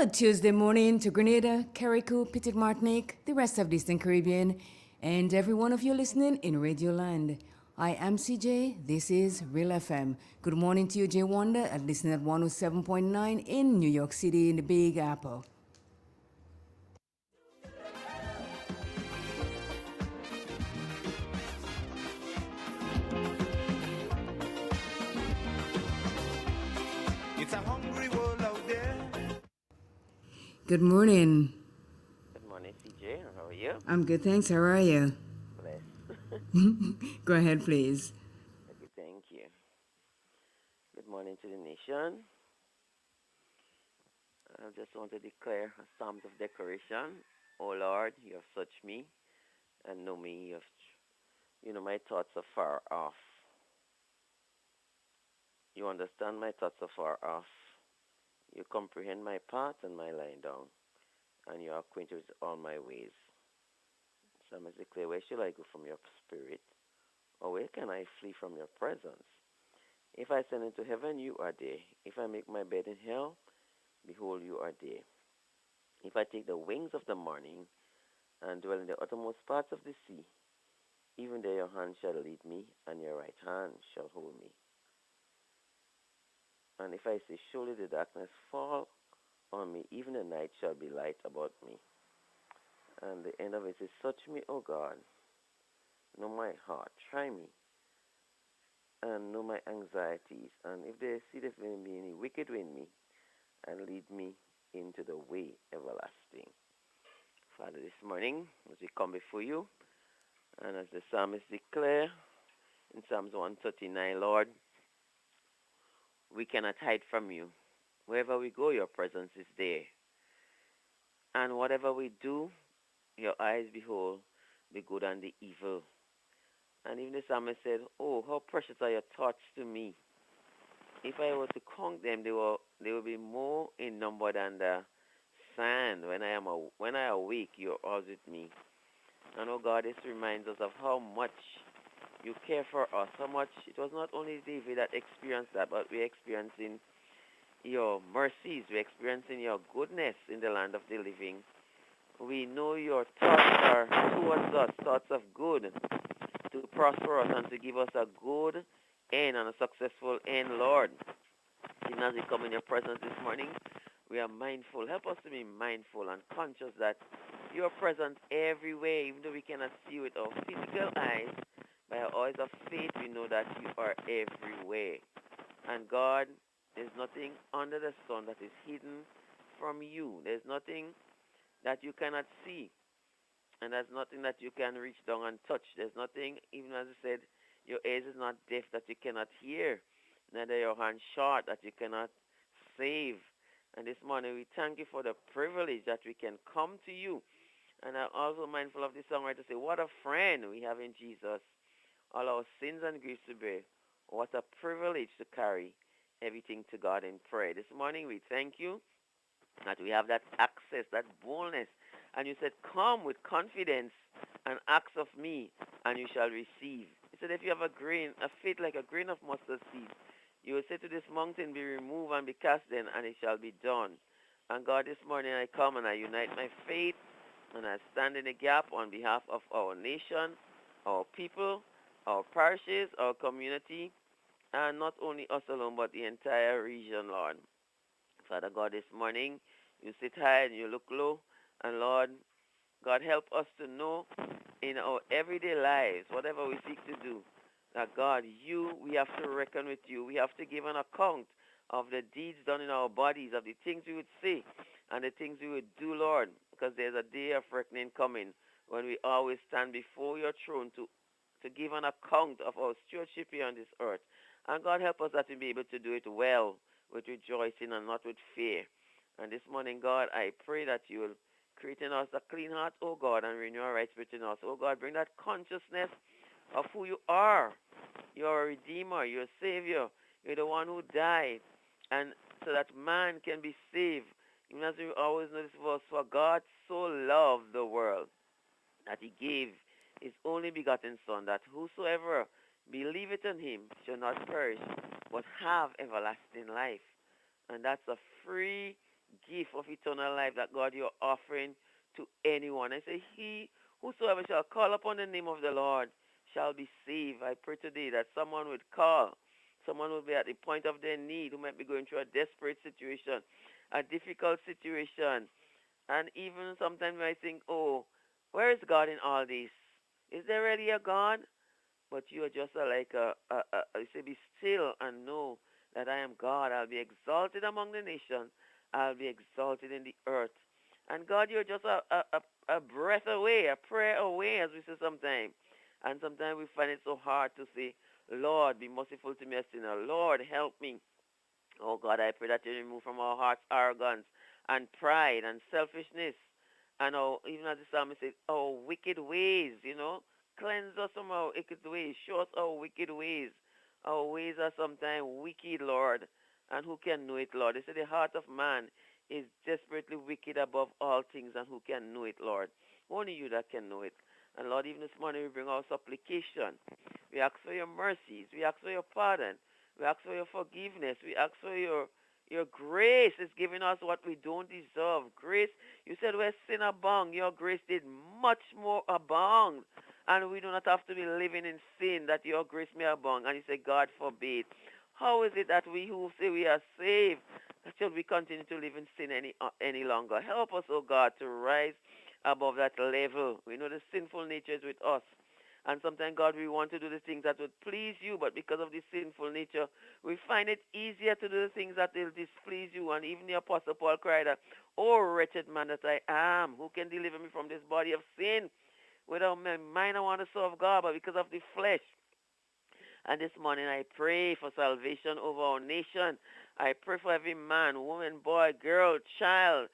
Good Tuesday morning to Grenada, Carriacou, Petit Martinique, the rest of the Eastern Caribbean, and every one of you listening in Radio Land. I am CJ, this is Real FM. Good morning to you, Jay Wonder, and listening at 107.9 in New York City in the Big Apple. It's a hungry world out there. Good morning. Good morning, CJ. How are you? I'm good, thanks. How are you? Blessed. Go ahead, please. Okay, thank you. Good morning to the nation. I just want to declare a Psalms of Declaration. O Lord, you have searched me and know me. You know my thoughts are far off. You understand my thoughts are far off. You comprehend my path and my lying down, and you are acquainted with all my ways. Psalmist declare, where shall I go from your spirit? Or where can I flee from your presence? If I ascend into heaven, you are there. If I make my bed in hell, behold, you are there. If I take the wings of the morning and dwell in the uttermost parts of the sea, even there your hand shall lead me, and your right hand shall hold me. And if I say, surely the darkness fall on me, even the night shall be light about me. And the end of it says, search me, O God, know my heart, try me, and know my anxieties. And if there be any wicked way in me, and lead me into the way everlasting. Father, this morning, as we come before you, and as the psalmist declare in Psalms 139, Lord, we cannot hide from you. Wherever we go, your presence is there. And whatever we do, your eyes behold the good and the evil. And even the psalmist said, oh, how precious are your thoughts to me. If I were to count them, they will be more in number than the sand. When I awake, you're always with me. And oh God, this reminds us of how much you care for us, how much it was not only David that experienced that, but we're experiencing your mercies, we're experiencing your goodness in the land of the living. We know your thoughts are towards us, thoughts of good, to prosper us and to give us a good end and a successful end, Lord. Even as we come in your presence this morning, we are mindful. Help us to be mindful and conscious that you are present everywhere, even though we cannot see with our physical eyes. By our eyes of faith, we know that you are everywhere. And God, there's nothing under the sun that is hidden from you. There's nothing that you cannot see. And there's nothing that you can reach down and touch. There's nothing, even as I said, your ears is not deaf that you cannot hear. Neither your hand short that you cannot save. And this morning we thank you for the privilege that we can come to you. And I'm also mindful of this songwriter to say, what a friend we have in Jesus. All our sins and griefs to bear. What a privilege to carry everything to God in prayer. This morning we thank you that we have that access, that boldness. And you said, come with confidence and ask of me, and you shall receive. He said, if you have a faith like a grain of mustard seed, you will say to this mountain, be removed and be cast in, and it shall be done. And God, this morning I come and I unite my faith, and I stand in the gap on behalf of our nation, our people, our parishes, our community, and not only us alone, but the entire region, Lord. Father God, this morning, you sit high and you look low, and Lord, God, help us to know in our everyday lives, whatever we seek to do, that God, we have to reckon with you. We have to give an account of the deeds done in our bodies, of the things we would say and the things we would do, Lord, because there's a day of reckoning coming when we always stand before your throne to give an account of our stewardship here on this earth. And God, help us that we be able to do it well, with rejoicing and not with fear. And this morning, God, I pray that you will create in us a clean heart, oh God, and renew a right spirit in us. Oh God, bring that consciousness of who you are. You're a redeemer, you're a savior, you're the one who died, and so that man can be saved. Even as we always know this verse, for God so loved the world that he gave his only begotten Son, that whosoever believeth in him shall not perish, but have everlasting life. And that's a free gift of eternal life that God you're offering to anyone. I say, he whosoever shall call upon the name of the Lord shall be saved. I pray today that someone would call, someone will be at the point of their need, who might be going through a desperate situation, a difficult situation, and even sometimes I think, oh, where is God in all this? Is there really a God? But you are just you say, be still and know that I am God. I'll be exalted among the nations. I'll be exalted in the earth. And God, you're just a breath away, a prayer away, as we say sometimes. And sometimes we find it so hard to say, Lord, be merciful to me, a sinner. Lord, help me. Oh God, I pray that you remove from our hearts arrogance and pride and selfishness, and even as the psalmist says, our wicked ways, cleanse us from our wicked ways, show us our wicked ways. Our ways are sometimes wicked, Lord, and who can know it, Lord? They say the heart of man is desperately wicked above all things, and who can know it, Lord? Only you that can know it. And Lord, even this morning we bring our supplication. We ask for your mercies. We ask for your pardon. We ask for your forgiveness. We ask for your grace is giving us what we don't deserve. Grace, you said where sin abound, your grace did much more abound. And we do not have to be living in sin that your grace may abound. And you say, God forbid. How is it that we who say we are saved, should we continue to live in sin any longer? Help us, oh God, to rise above that level. We know the sinful nature is with us. And sometimes, God, we want to do the things that would please you, but because of this sinful nature, we find it easier to do the things that will displease you. And even the Apostle Paul cried out, oh, wretched man that I am, who can deliver me from this body of sin? Without my mind, I want to serve God, but because of the flesh. And this morning, I pray for salvation over our nation. I pray for every man, woman, boy, girl, child,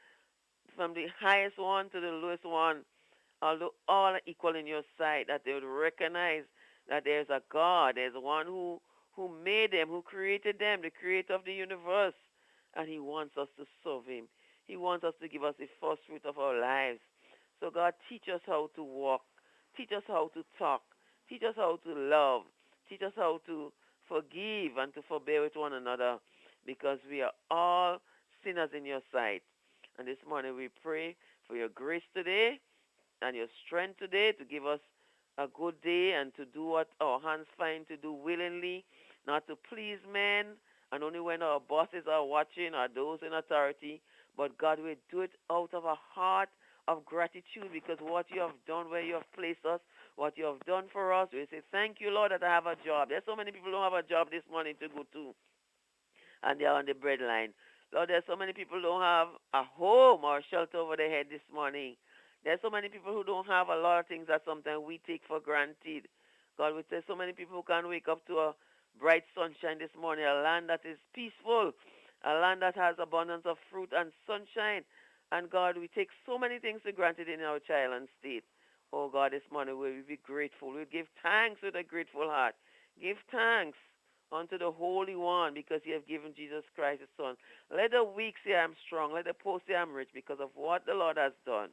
from the highest one to the lowest one, although all are equal in your sight, that they would recognize that there's a God, there's one who made them, who created them, the creator of the universe, and he wants us to serve him. He wants us to give us the first fruit of our lives. So God, teach us how to walk, teach us how to talk, teach us how to love, teach us how to forgive and to forbear with one another, because we are all sinners in your sight. And this morning we pray for your grace today and your strength today to give us a good day and to do what our hands find to do willingly, not to please men, and only when our bosses are watching or those in authority. But God, we do it out of a heart of gratitude, because what you have done, where you have placed us, what you have done for us, we say, thank you, Lord, that I have a job. There's so many people who don't have a job this morning to go to, and they are on the breadline. Lord, there's so many people who don't have a home or shelter over their head this morning. There's so many people who don't have a lot of things that sometimes we take for granted. God, we say so many people who can wake up to a bright sunshine this morning, a land that is peaceful, a land that has abundance of fruit and sunshine. And God, we take so many things for granted in our child and state. Oh God, this morning we will be grateful. We'll give thanks with a grateful heart. Give thanks unto the Holy One, because you have given Jesus Christ his Son. Let the weak say I'm strong. Let the poor say I'm rich, because of what the Lord has done.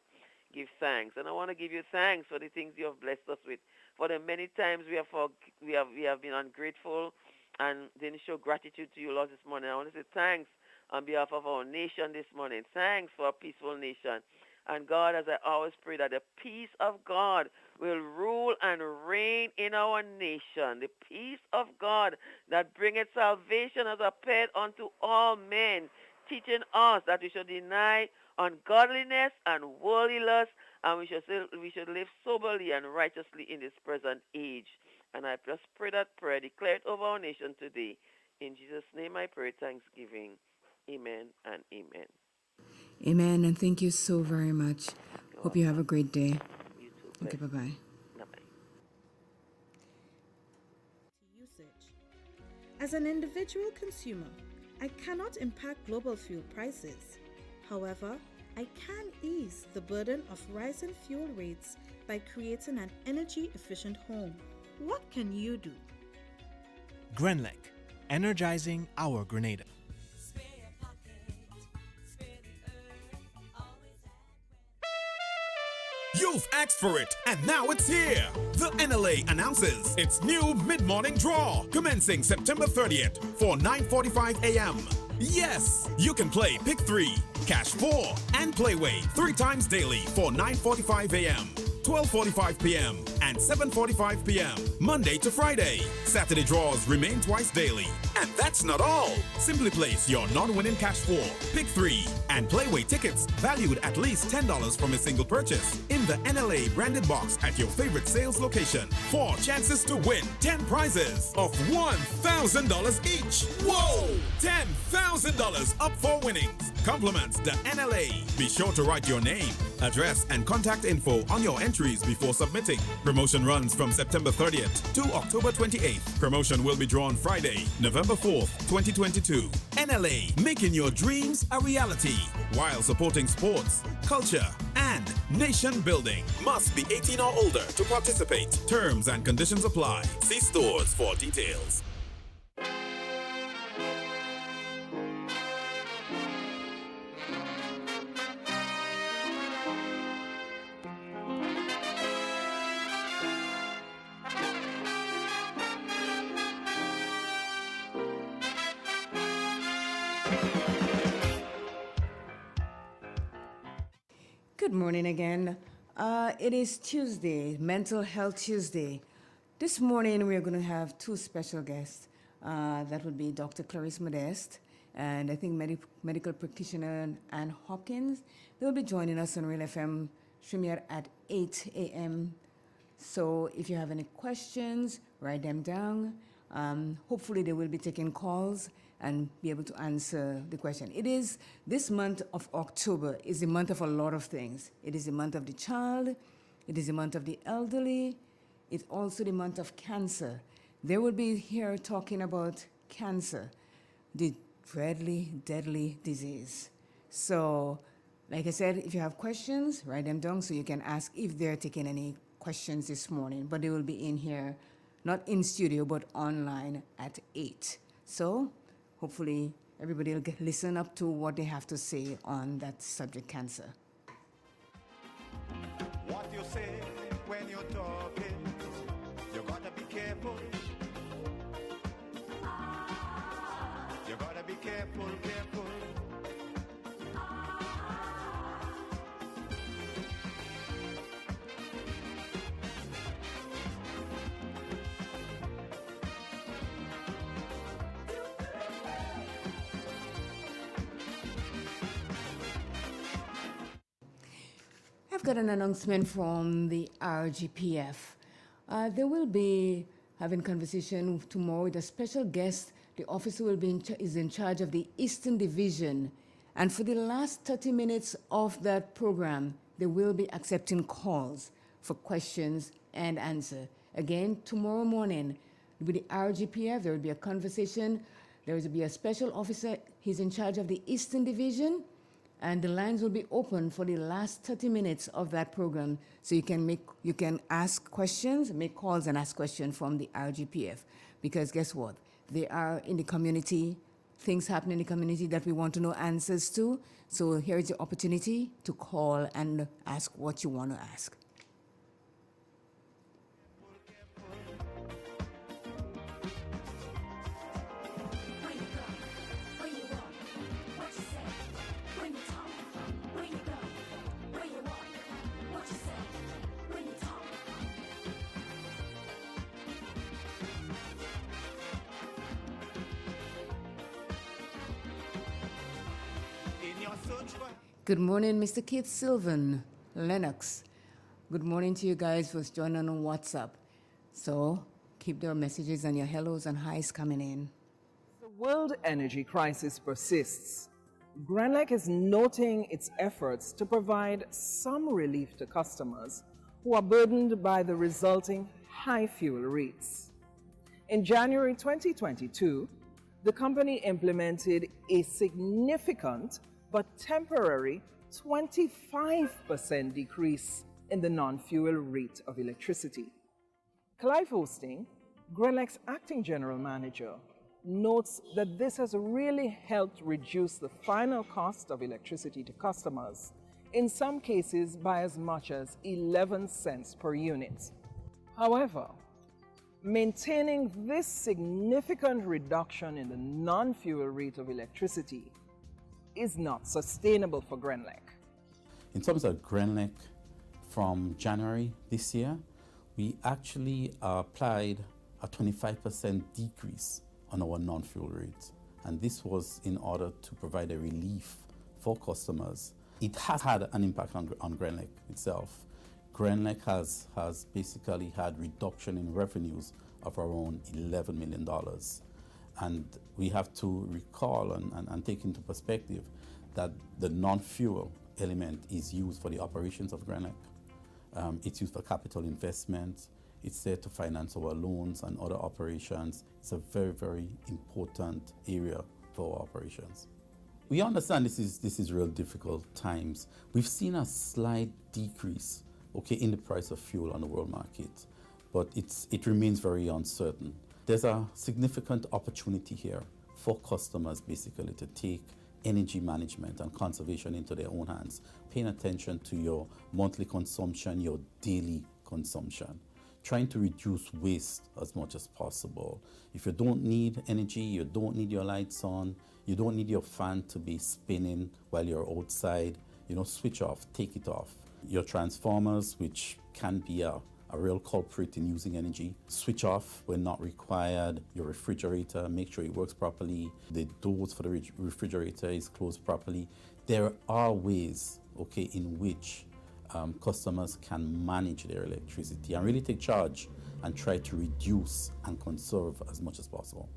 Give thanks. And I want to give you thanks for the things you have blessed us with. For the many times we have been ungrateful and didn't show gratitude to you, Lord, this morning. I want to say thanks on behalf of our nation this morning. Thanks for a peaceful nation. And God, as I always pray, that the peace of God will rule and reign in our nation. The peace of God that bringeth salvation has appeared unto all men, teaching us that we should deny ungodliness and worldly lust, and we should live soberly and righteously in this present age. And I just pray that prayer, declare it over our nation today. In Jesus' name I pray thanksgiving. Amen and amen. Amen, and thank you so very much. Hope you have a great day. You too. Okay, Bless. bye-bye. Bye-bye. Usage. As an individual consumer, I cannot impact global fuel prices. However, I can ease the burden of rising fuel rates by creating an energy-efficient home. What can you do? Grenlec, energizing our Grenada. You've asked for it, and now it's here. The NLA announces its new mid-morning draw, commencing September 30th for 9:45 a.m. Yes, you can play Pick 3, Cash 4, and Playway 3 times daily for 9:45 a.m., 12:45 p.m., and 7:45 p.m. Monday to Friday. Saturday draws remain twice daily. And that's not all. Simply place your non-winning Cash 4, Pick 3, and Playway tickets valued at least $10 from a single purchase in the NLA branded box at your favorite sales location. 4 chances to win 10 prizes of $1,000 each. Whoa! $10,000 up for winnings. Compliments the NLA. Be sure to write your name, address, and contact info on your entries before submitting. Promotion runs from September 30th to October 28th. Promotion will be drawn Friday, November 4th, 2022. NLA, making your dreams a reality while supporting sports, culture, and nation building. Must be 18 or older to participate. Terms and conditions apply. See stores for details. Good morning again. It is Tuesday, Mental Health Tuesday. This morning we are going to have 2 special guests. That would be Dr. Clarice Modeste and I think medical practitioner Ann Hopkins. They will be joining us on Real FM Stream at 8 a.m. So if you have any questions, write them down. Hopefully they will be taking calls and be able to answer the question. It is, this month of October is the month of a lot of things. It is the month of the child, it is the month of the elderly, it's also the month of cancer. They will be here talking about cancer, the deadly disease. So, like I said, if you have questions, write them down so you can ask if they're taking any questions this morning. But they will be in here, not in studio, but online at 8. So, hopefully, everybody will listen up to what they have to say on that subject, cancer. What you say when you're talking, you gotta be careful. You gotta be careful, careful. I've got an announcement from the RGPF. They will be having conversation tomorrow with a special guest. The officer will be is in charge of the Eastern Division. And for the last 30 minutes of that program, they will be accepting calls for questions and answer. Again, tomorrow morning with the RGPF, there will be a conversation. There will be a special officer. He's in charge of the Eastern Division. And the lines will be open for the last 30 minutes of that program. So you can ask questions, make calls and ask questions from the RGPF. Because guess what? They are in the community, things happen in the community that we want to know answers to. So here's your opportunity to call and ask what you want to ask. In your search for Good morning, Mr. Keith Sylvan, Lennox. Good morning to you guys who's joining on WhatsApp. So keep your messages and your hellos and highs coming in. The world energy crisis persists. Grenlec is noting its efforts to provide some relief to customers who are burdened by the resulting high fuel rates. In January 2022, the company implemented a significant but temporary 25% decrease in the non-fuel rate of electricity. Clive Hosting, Grenlec's acting general manager, notes that this has really helped reduce the final cost of electricity to customers, in some cases by as much as 11 cents per unit. However, maintaining this significant reduction in the non-fuel rate of electricity is not sustainable for Grenlec. In terms of Grenlec, from January this year, we actually applied a 25% decrease on our non-fuel rate. And this was in order to provide a relief for customers. It has had an impact on Grenlec itself. Grenlec has basically had reduction in revenues of around $11 million. And we have to recall and take into perspective that the non-fuel element is used for the operations of Grenlec. It's used for capital investment. It's there to finance our loans and other operations. It's a very, very important area for our operations. We understand this is real difficult times. We've seen a slight decrease, in the price of fuel on the world market, but it remains very uncertain. There's a significant opportunity here for customers basically to take energy management and conservation into their own hands, paying attention to your monthly consumption, your daily consumption, trying to reduce waste as much as possible. If you don't need energy, you don't need your lights on, you don't need your fan to be spinning while you're outside, switch off, take it off. Your transformers, which can be a real culprit in using energy, switch off when not required. Your refrigerator, make sure it works properly. The doors for the refrigerator is closed properly. There are ways, in which customers can manage their electricity and really take charge and try to reduce and conserve as much as possible.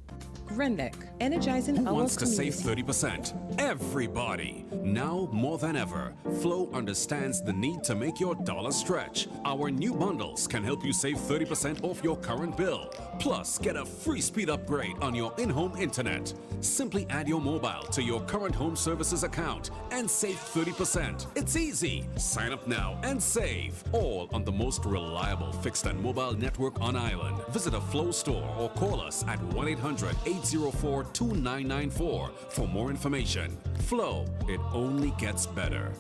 Grenlec, energizing Who our wants to community. save 30%? Everybody. Now more than ever, Flow understands the need to make your dollar stretch. Our new bundles can help you save 30% off your current bill. Plus, get a free speed upgrade on your in-home internet. Simply add your mobile to your current home services account and save 30%. It's easy. Sign up now and save. All on the most reliable fixed and mobile network on island. Visit a Flow store or call us at 1-800-804-2994 for more information. Flow, it only gets better.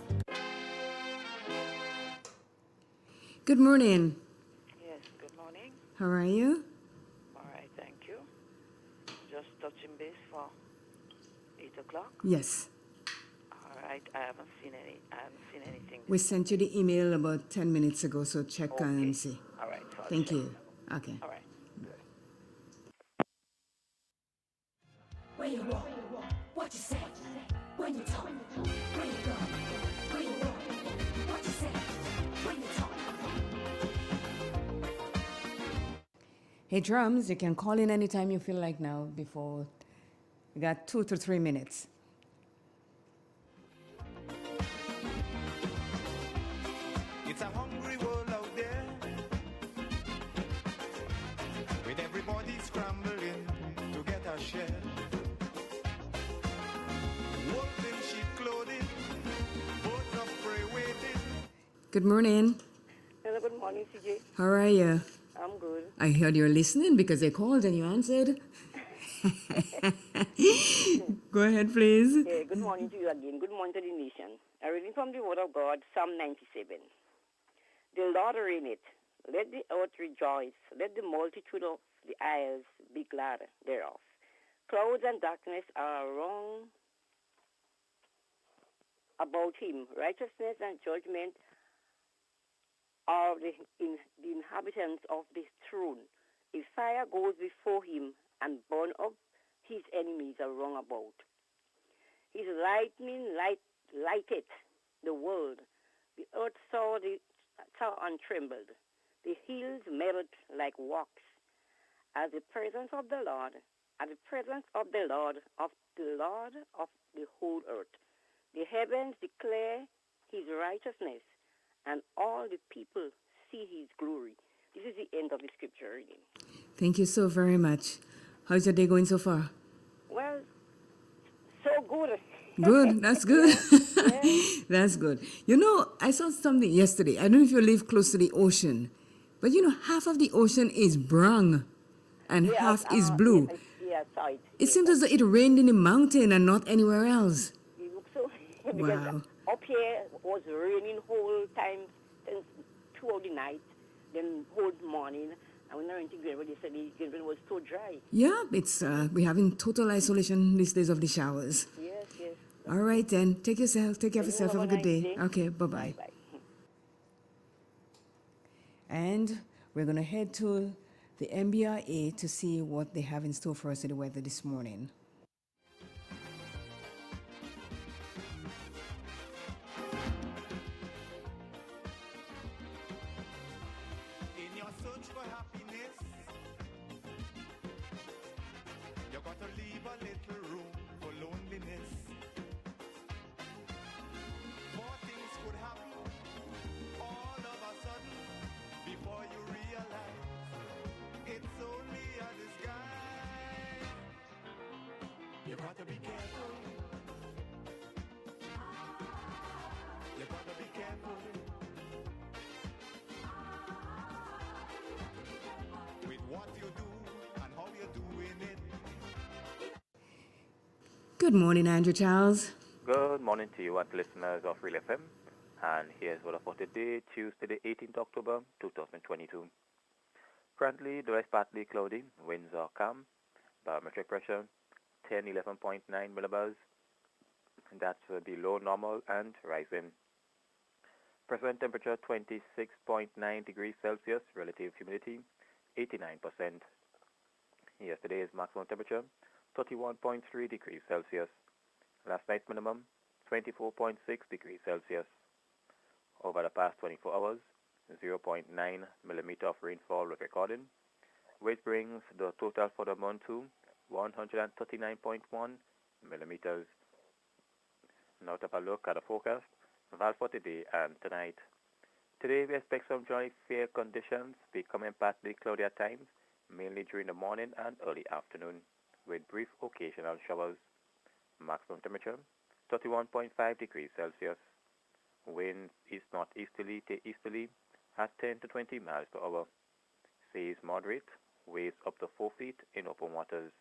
Good morning. Yes, good morning. How are you? All right, thank you. Just touching base for 8 o'clock. Yes. All right, I haven't seen anything. We sent you the email about 10 minutes ago, so check Okay. and see. All right, so I'll Thank check. you. Okay. All right. Where you walk, what you say, when you talk, where you go, where you walk, what you say, when you talk. Hey, drums, you can call in anytime you feel like now before. We got 2 to 3 minutes. It's a hungry world out there, with everybody scrambling to get a share. Wolf in sheep clothing, both of prey waiting. Good morning. Hello, good morning, CJ. How are you? I'm good. I heard you're listening because I called and you answered. Go ahead, please. Yeah, good morning to you again. Good morning to the nation. I'm reading from the Word of God, Psalm 97. The Lord reigneth. Let the earth rejoice. Let the multitude of the isles be glad thereof. Clouds and darkness are wrong about him. Righteousness and judgment are the inhabitants of the throne. A fire goes before him and burn up his enemies are wrong about. His lightning lighted the world. The earth saw and trembled. The hills melted like wax. At the presence of the Lord, of the whole earth. The heavens declare his righteousness, and all the people see his glory. This is the end of the scripture reading. Thank you so very much. How's your day going so far? Well, so good. Good. That's good. That's good. You know, I saw something yesterday. I don't know if you live close to the ocean, but you know, half of the ocean is brown and half is blue. Yes, right. It seems as though it rained in the mountain and not anywhere else. You look so because Wow. up here was raining whole time since throughout the night, then whole morning. And when I went to Greenville, they said the Greenville was so dry. Yeah, it's we're having total isolation these days of the showers. Yes, yes. All right then. Take care of yourself. Have a good day. nice day. Okay, bye-bye. Bye. And we're going to head to the MBRA to see what they have in store for us in the weather this morning. In your search for happiness, you got to leave a little room for loneliness. More things could happen all of a sudden before you realize it's only a disguise. You got to be careful. You got to be careful. With what you do and how you're doing it. Good morning, Andrew Charles. Good morning to you and listeners of Real FM. And here's weather for today, Tuesday, the 18th October, 2022. Currently, the west partly cloudy, winds are calm, barometric pressure 11.9 millibars. That's below normal and rising. Present temperature 26.9 degrees Celsius, relative humidity 89%. Yesterday's maximum temperature 31.3 degrees Celsius. Last night's minimum 24.6 degrees Celsius. Over the past 24 hours, 0.9 millimeter of rainfall was recorded, which brings the total for the month to 139.1 millimeters. Now to have a look at the forecast for today and tonight. Today we expect some generally fair conditions, becoming partly cloudy at times, mainly during the morning and early afternoon, with brief occasional showers. Maximum temperature 31.5 degrees Celsius. Winds east-northeasterly to easterly at 10 to 20 miles per hour. Seas moderate, waves up to 4 feet in open waters.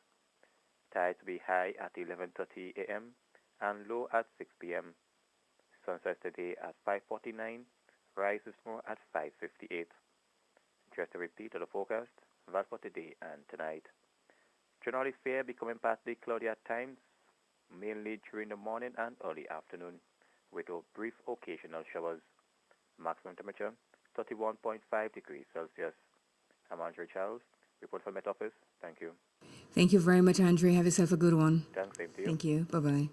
Tides will be high at 11:30 a.m. and low at 6 p.m. Sunset today at 5:49, rises tomorrow at 5:58. Just a repeat of the forecast, that for today and tonight. Generally fair, becoming partly cloudy at times, mainly during the morning and early afternoon, with brief occasional showers. Maximum temperature 31.5 degrees Celsius. I'm Andrew Charles, report from Met Office. Thank you. Thank you very much, Andre. Have yourself a good one. Thanks, same to you. Thank you. Bye-bye.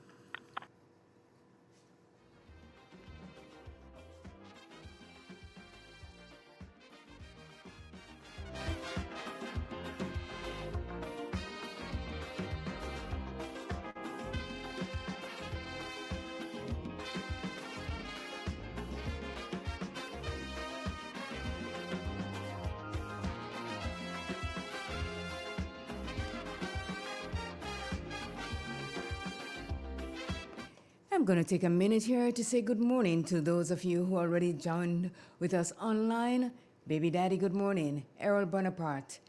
I'm going to take a minute here to say good morning to those of you who already joined with us online. Baby Daddy, good morning. Errol Bonaparte,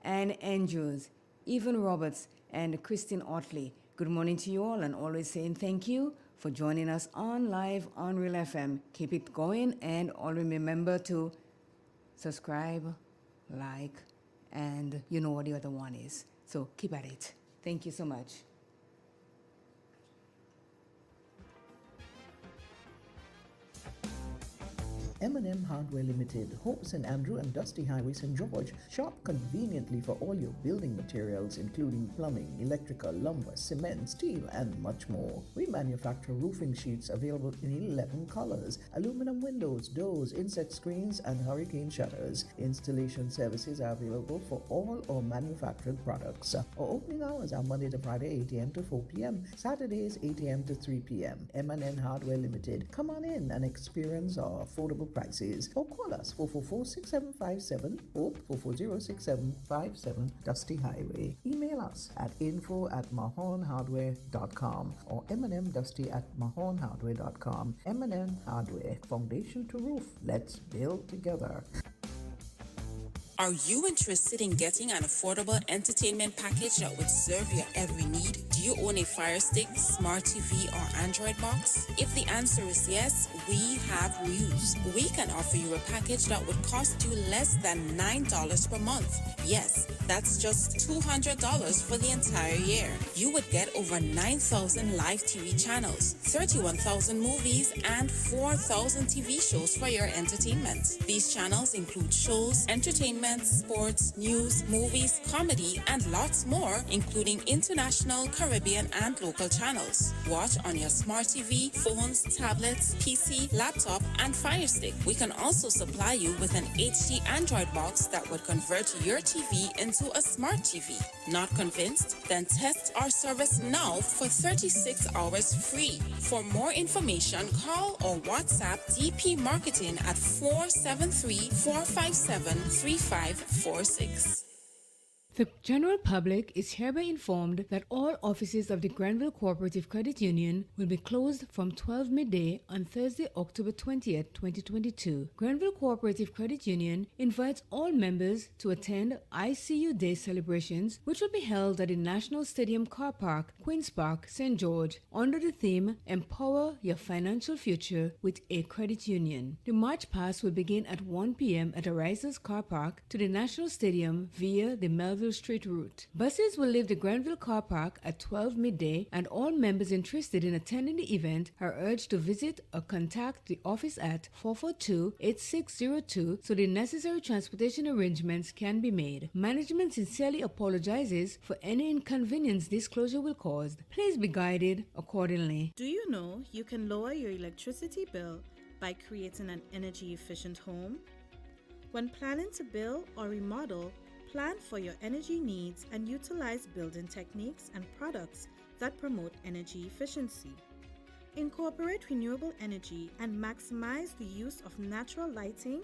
Ann Andrews, Evan Roberts, and Christine Otley. Good morning to you all, and always saying thank you for joining us on live on Real FM. Keep it going, and always remember to subscribe, like, and you know what the other one is. So keep at it. Thank you so much. M&M Hardware Limited, Hope St. Andrew and Dusty Highway, St. George. Shop conveniently for all your building materials, including plumbing, electrical, lumber, cement, steel, and much more. We manufacture roofing sheets available in 11 colors, aluminum windows, doors, insect screens, and hurricane shutters. Installation services are available for all our manufactured products. Our opening hours are Monday to Friday, 8 a.m. to 4 p.m., Saturdays, 8 a.m. to 3 p.m. M&M Hardware Limited. Come on in and experience our affordable prices or call us 444-6757 or 440-6757 Dusty Highway. Email us at info@mahonhardware.com or mnmdusty@mahonhardware.com. M&M Hardware, foundation to roof. Let's build together. Are you interested in getting an affordable entertainment package that would serve your every need? Do you own a Fire Stick, Smart TV, or Android box? If the answer is yes, we have news. We can offer you a package that would cost you less than $9 per month. Yes, that's just $200 for the entire year. You would get over 9,000 live TV channels, 31,000 movies, and 4,000 TV shows for your entertainment. These channels include shows, entertainment, sports, news, movies, comedy, and lots more, including international, Caribbean, and local channels. Watch on your smart TV, phones, tablets, PC, laptop, and Fire Stick. We can also supply you with an HD Android box that would convert your TV into a smart TV. Not convinced? Then test our service now for 36 hours free. For more information, call or WhatsApp DP Marketing at 473-457-3546. The general public is hereby informed that all offices of the Granville Cooperative Credit Union will be closed from 12 midday on Thursday, October 20th, 2022. Granville Cooperative Credit Union invites all members to attend ICU Day celebrations, which will be held at the National Stadium Car Park, Queen's Park, St. George, under the theme Empower Your Financial Future with a Credit Union. The March Pass will begin at 1 p.m. at Arisers Car Park to the National Stadium via the Melville Street route. Buses will leave the Granville Car Park at 12 midday, and all members interested in attending the event are urged to visit or contact the office at 442-8602 so the necessary transportation arrangements can be made. Management sincerely apologizes for any inconvenience this closure will cause. Please be guided accordingly. Do you know you can lower your electricity bill by creating an energy-efficient home? When planning to build or remodel, plan for your energy needs and utilize building techniques and products that promote energy efficiency. Incorporate renewable energy and maximize the use of natural lighting,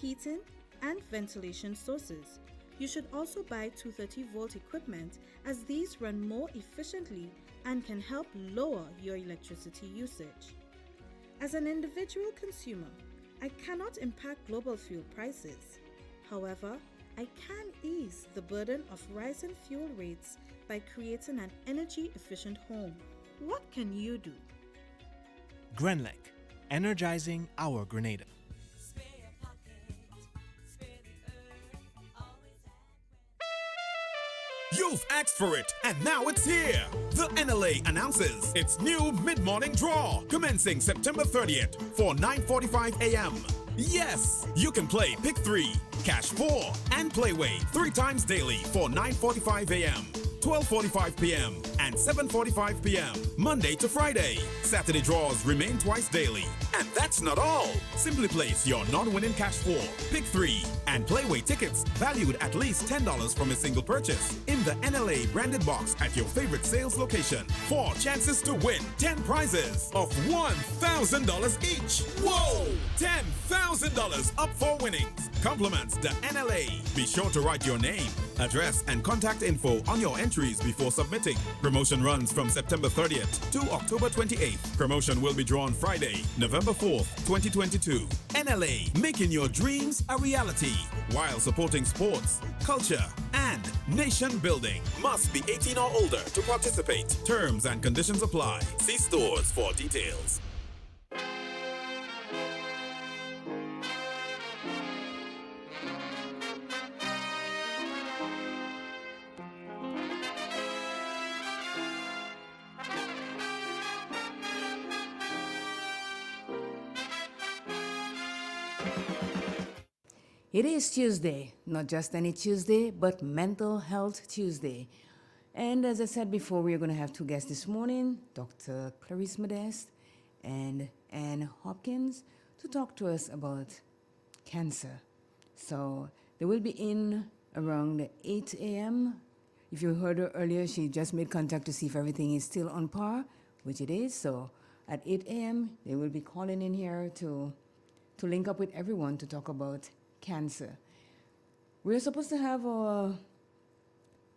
heating, and ventilation sources. You should also buy 230-volt equipment, as these run more efficiently and can help lower your electricity usage. As an individual consumer, I cannot impact global fuel prices. However, I can ease the burden of rising fuel rates by creating an energy-efficient home. What can you do? Grenlec, energizing our Grenada. You've asked for it, and now it's here. The NLA announces its new mid-morning draw, commencing September 30th for 9:45 a.m. Yes, you can play Pick 3, Cash 4, and Playway 3 times daily for 9:45 a.m., 12:45 p.m., and 7:45 p.m., Monday to Friday. Saturday draws remain twice daily. And that's not all. Simply place your non-winning Cash 4, Pick 3, and Playway tickets valued at least $10 from a single purchase in the NLA branded box at your favorite sales location. 4 chances to win 10 prizes of $1,000 each. Whoa! $10,000 up for winnings. Compliments the NLA. Be sure to write your name, address, and contact info on your entries before submitting. Promotion runs from September 30th to October 28th. Promotion will be drawn Friday, November 4th, 2022. NLA, making your dreams a reality while supporting sports, culture, and nation building. Must be 18 or older to participate. Terms and conditions apply. See stores for details. It is Tuesday, not just any Tuesday, but Mental Health Tuesday. And as I said before, we are going to have 2 guests this morning, Dr. Clarice Modeste and Ann Hopkins, to talk to us about cancer. So they will be in around 8 a.m. If you heard her earlier, she just made contact to see if everything is still on par, which it is. So at 8 a.m., they will be calling in here to to link up with everyone to talk about cancer. We're supposed to have a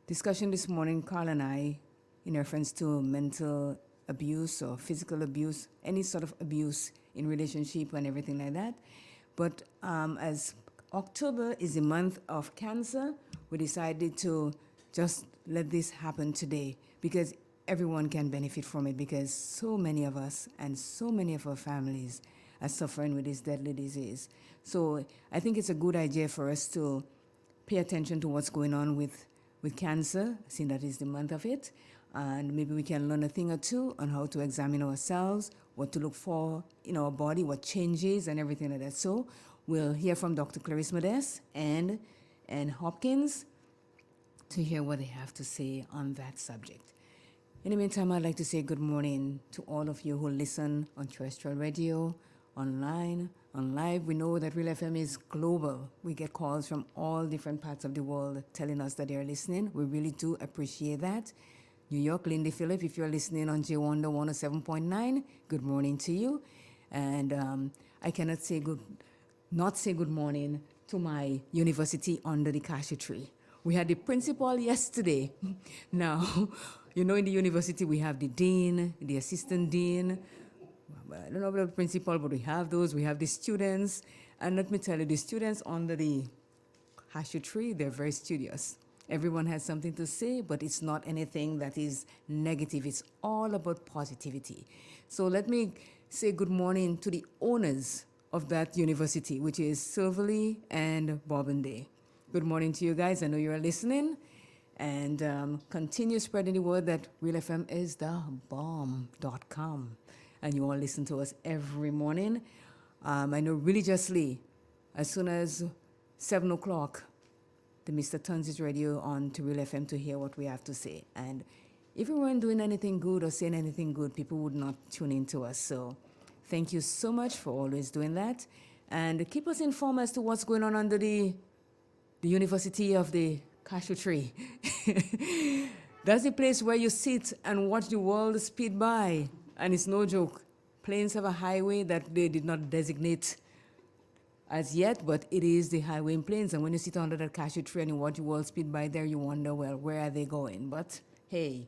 discussion this morning, Carl and I, in reference to mental abuse or physical abuse, any sort of abuse in relationship and everything like that. But as October is the month of cancer, we decided to just let this happen today because everyone can benefit from it, because so many of us and so many of our families are suffering with this deadly disease. So I think it's a good idea for us to pay attention to what's going on with cancer, seeing that is the month of it. And maybe we can learn a thing or two on how to examine ourselves, what to look for in our body, what changes and everything like that. So we'll hear from Dr. Clarice Modeste and Hopkins to hear what they have to say on that subject. In the meantime, I'd like to say good morning to all of you who listen on terrestrial radio, online, on live. We know that Real FM is global. We get calls from all different parts of the world telling us that they're listening. We really do appreciate that. New York, Lindy Phillip, if you're listening on J Wonder 107.9, good morning to you. And I cannot not say good morning to my university under the cashew tree. We had the principal yesterday. Now, in the university we have the dean, the assistant dean. I don't know about the principal, but we have those. We have the students. And let me tell you, the students under the cashew tree, they're very studious. Everyone has something to say, but it's not anything that is negative. It's all about positivity. So let me say good morning to the owners of that university, which is Silverly and Bobbenday. Good morning to you guys. I know you're listening. And continue spreading the word that Real FM is the bomb.com. And you all listen to us every morning. I know religiously, as soon as 7 o'clock, the Mr. turns his radio on to Real FM to hear what we have to say. And if we weren't doing anything good or saying anything good, people would not tune in to us. So thank you so much for always doing that. And keep us informed as to what's going on under the University of the Cashew Tree. That's the place where you sit and watch the world speed by. And it's no joke. Planes have a highway that they did not designate as yet, but it is the highway in Plains. And when you sit under that cashew tree and you watch the world speed by there, you wonder, well, where are they going? But hey,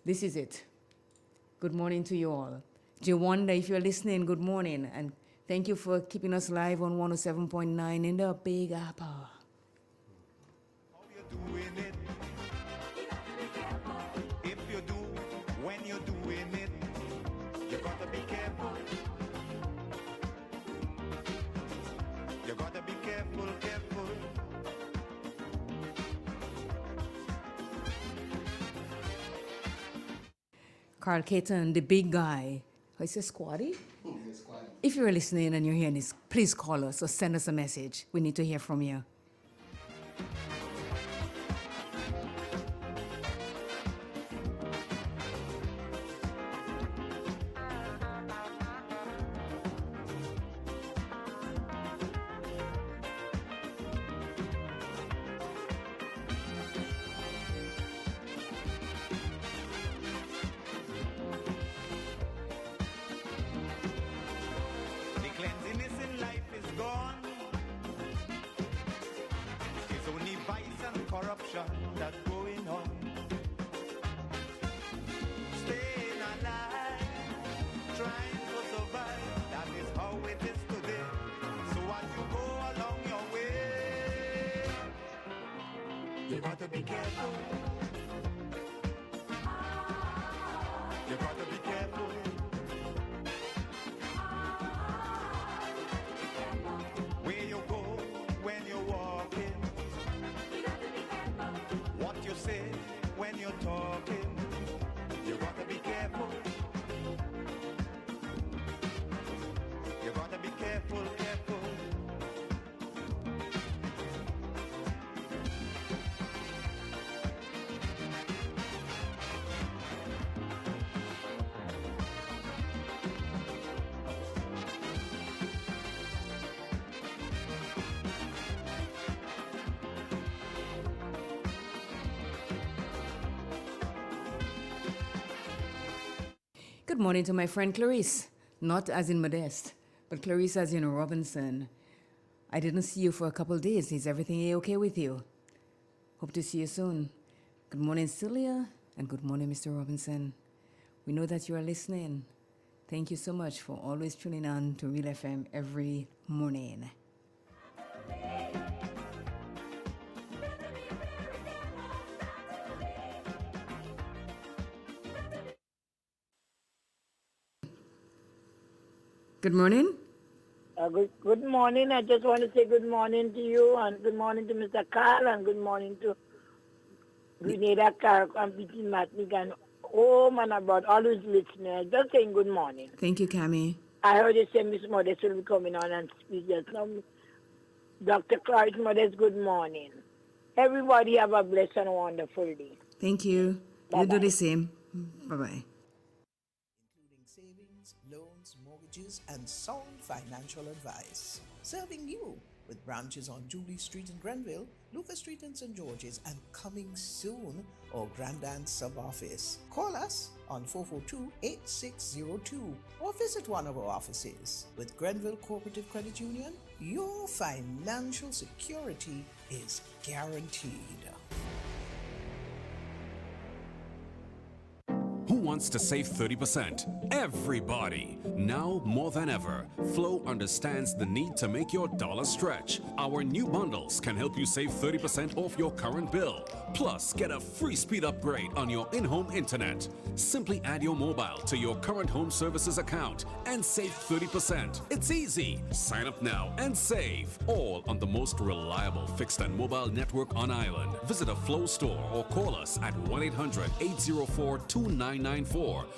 this is it. Good morning to you all. Jawanda, if you're listening, good morning. And thank you for keeping us live on 107.9 in the Big Apple. How you doing it? If you do, when you're doing it, you gotta be careful. You gotta be careful, careful. Carl Caton, the big guy. Oh, is it Squatty? If you're listening and you're hearing this, please call us or send us a message. We need to hear from you. The cleanliness in life is gone. It's only vice and corruption that's going on. Staying alive, trying to survive, that is how it is today. So as you go along your way, you gotta be careful. You gotta be careful. Where you go when you're walking, what you say when you're talking, you gotta be careful. You gotta be careful, careful. Good morning to my friend Clarice, not as in Modeste, But Clarissa Zeno Robinson, I didn't see you for a couple days. Is everything okay with you? Hope to see you soon. Good morning, Celia, and good morning, Mr. Robinson. We know that you are listening. Thank you so much for always tuning on to Real FM every morning. Good morning. Good morning. I just want to say good morning to you, and good morning to Mr. Carl, and good morning to Grenada, Carl, and Betty Matnick, and man about always listening. Just saying good morning. Thank you, Cami. I heard you say Miss Modest will be coming on and speak just now. Dr. Clark Modest, good morning. Everybody have a blessed and wonderful day. Thank you. Bye-bye. You do the same. Bye-bye. Including savings, loans, mortgages, and sound financial advice. Serving you with branches on Jubilee Street in Grenville, Lucas Street in St. George's, and coming soon, our Grandstand sub-office. Call us on 442-8602 or visit one of our offices. With Grenville Cooperative Credit Union, your financial security is guaranteed. Who wants to save 30%? Everybody! Now more than ever, Flow understands the need to make your dollar stretch. Our new bundles can help you save 30% off your current bill. Plus, get a free speed upgrade on your in-home internet. Simply add your mobile to your current home services account and save 30%. It's easy. Sign up now and save. All on the most reliable fixed and mobile network on island. Visit a Flow store or call us at 1-800-804-2994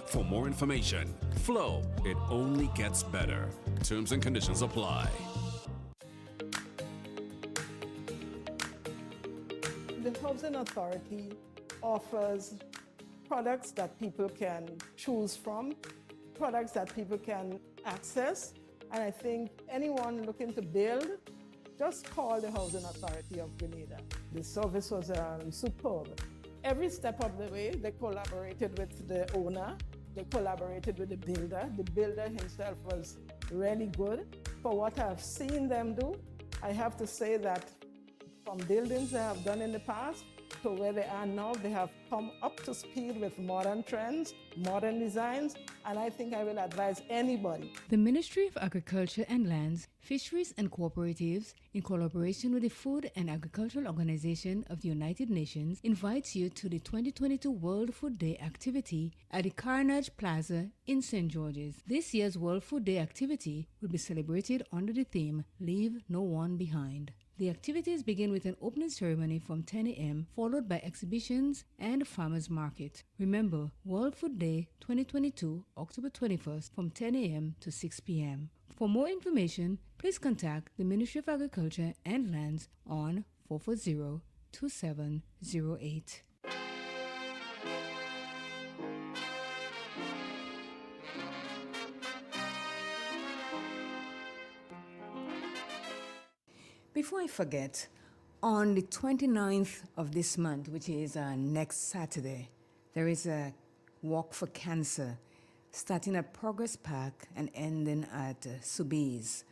for more information. Flow, it only gets better. Terms and conditions apply. The Housing Authority offers products that people can choose from, products that people can access, and I think anyone looking to build, just call the Housing Authority of Grenada. The service was superb. Every step of the way, they collaborated with the owner, they collaborated with the builder. The builder himself was really good. For what I've seen them do, I have to say that from buildings they have done in the past to where they are now, they have come up to speed with modern trends, modern designs, and I think I will advise anybody. The Ministry of Agriculture and Lands, Fisheries and Cooperatives, in collaboration with the Food and Agricultural Organization of the United Nations, invites you to the 2022 World Food Day activity at the Carnage Plaza in St. George's. This year's World Food Day activity will be celebrated under the theme, Leave No One Behind. The activities begin with an opening ceremony from 10 a.m., followed by exhibitions and a farmers market. Remember, World Food Day 2022, October 21st, from 10 a.m. to 6 p.m. For more information, please contact the Ministry of Agriculture and Lands on 440-2708. Before I forget, on the 29th of this month, which is next Saturday, there is a Walk for Cancer starting at Progress Park and ending at Sobeys.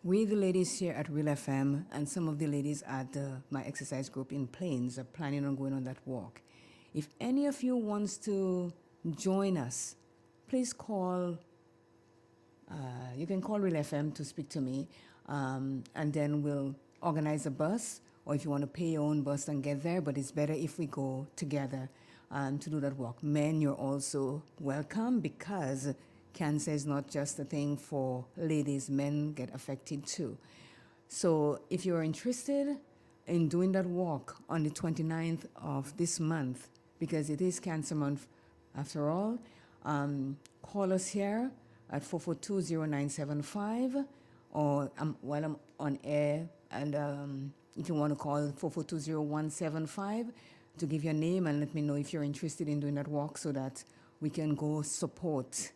We, the ladies here at Real FM, and some of the ladies at my exercise group in Plains are planning on going on that walk. If any of you wants to join us, please call. You can call Real FM to speak to me, and then we'll organize a bus, or if you want to pay your own bus and get there, but it's better if we go together to do that walk. Men, you're also welcome, because cancer is not just a thing for ladies. Men get affected too. So if you're interested in doing that walk on the 29th of this month, because it is Cancer Month after all, call us here at 442-0975, or while I'm on air, and if you want to call 442-0175 to give your name and let me know if you're interested in doing that walk, so that we can go support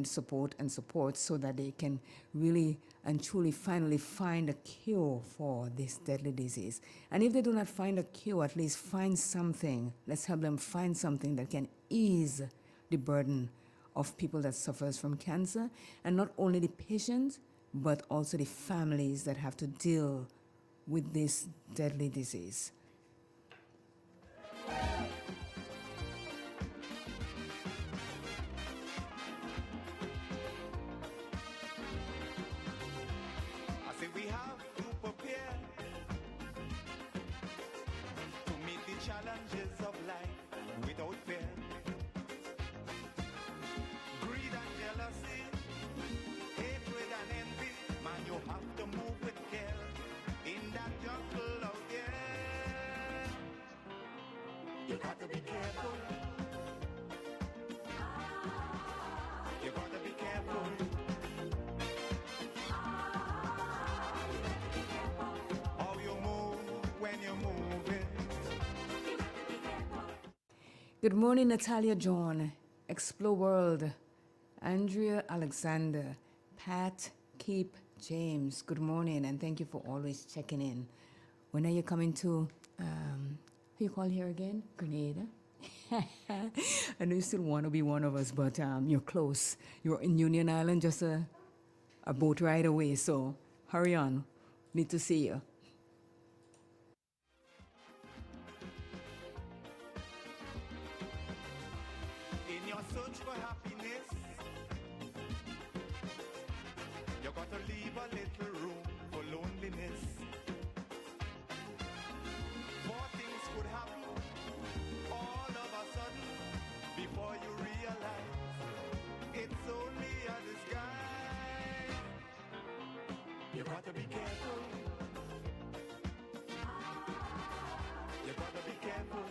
so that they can really and truly finally find a cure for this deadly disease. And if they do not find a cure, at least find something. Let's help them find something that can ease the burden of people that suffers from cancer, and not only the patients, but also the families that have to deal with this deadly disease. I say we have to prepare to meet the challenges of life without fear. Greed and jealousy, hatred and envy, man, you have to move with care in that jungle out there. You got to be careful. You got to be careful. How you move when you're moving. Good morning, Natalia John, Explore World, Andrea Alexander, Pat, Keep, James. Good morning, and thank you for always checking in. When are you coming to, who you call here again? Grenada? I know you still want to be one of us, but you're close. You're in Union Island, just a boat ride away, so hurry on. Need to see you. In your search for happiness, you got to leave a little room for loneliness. More things could happen all of a sudden before you realize it's only a disguise. You got to be careful. You got to be careful.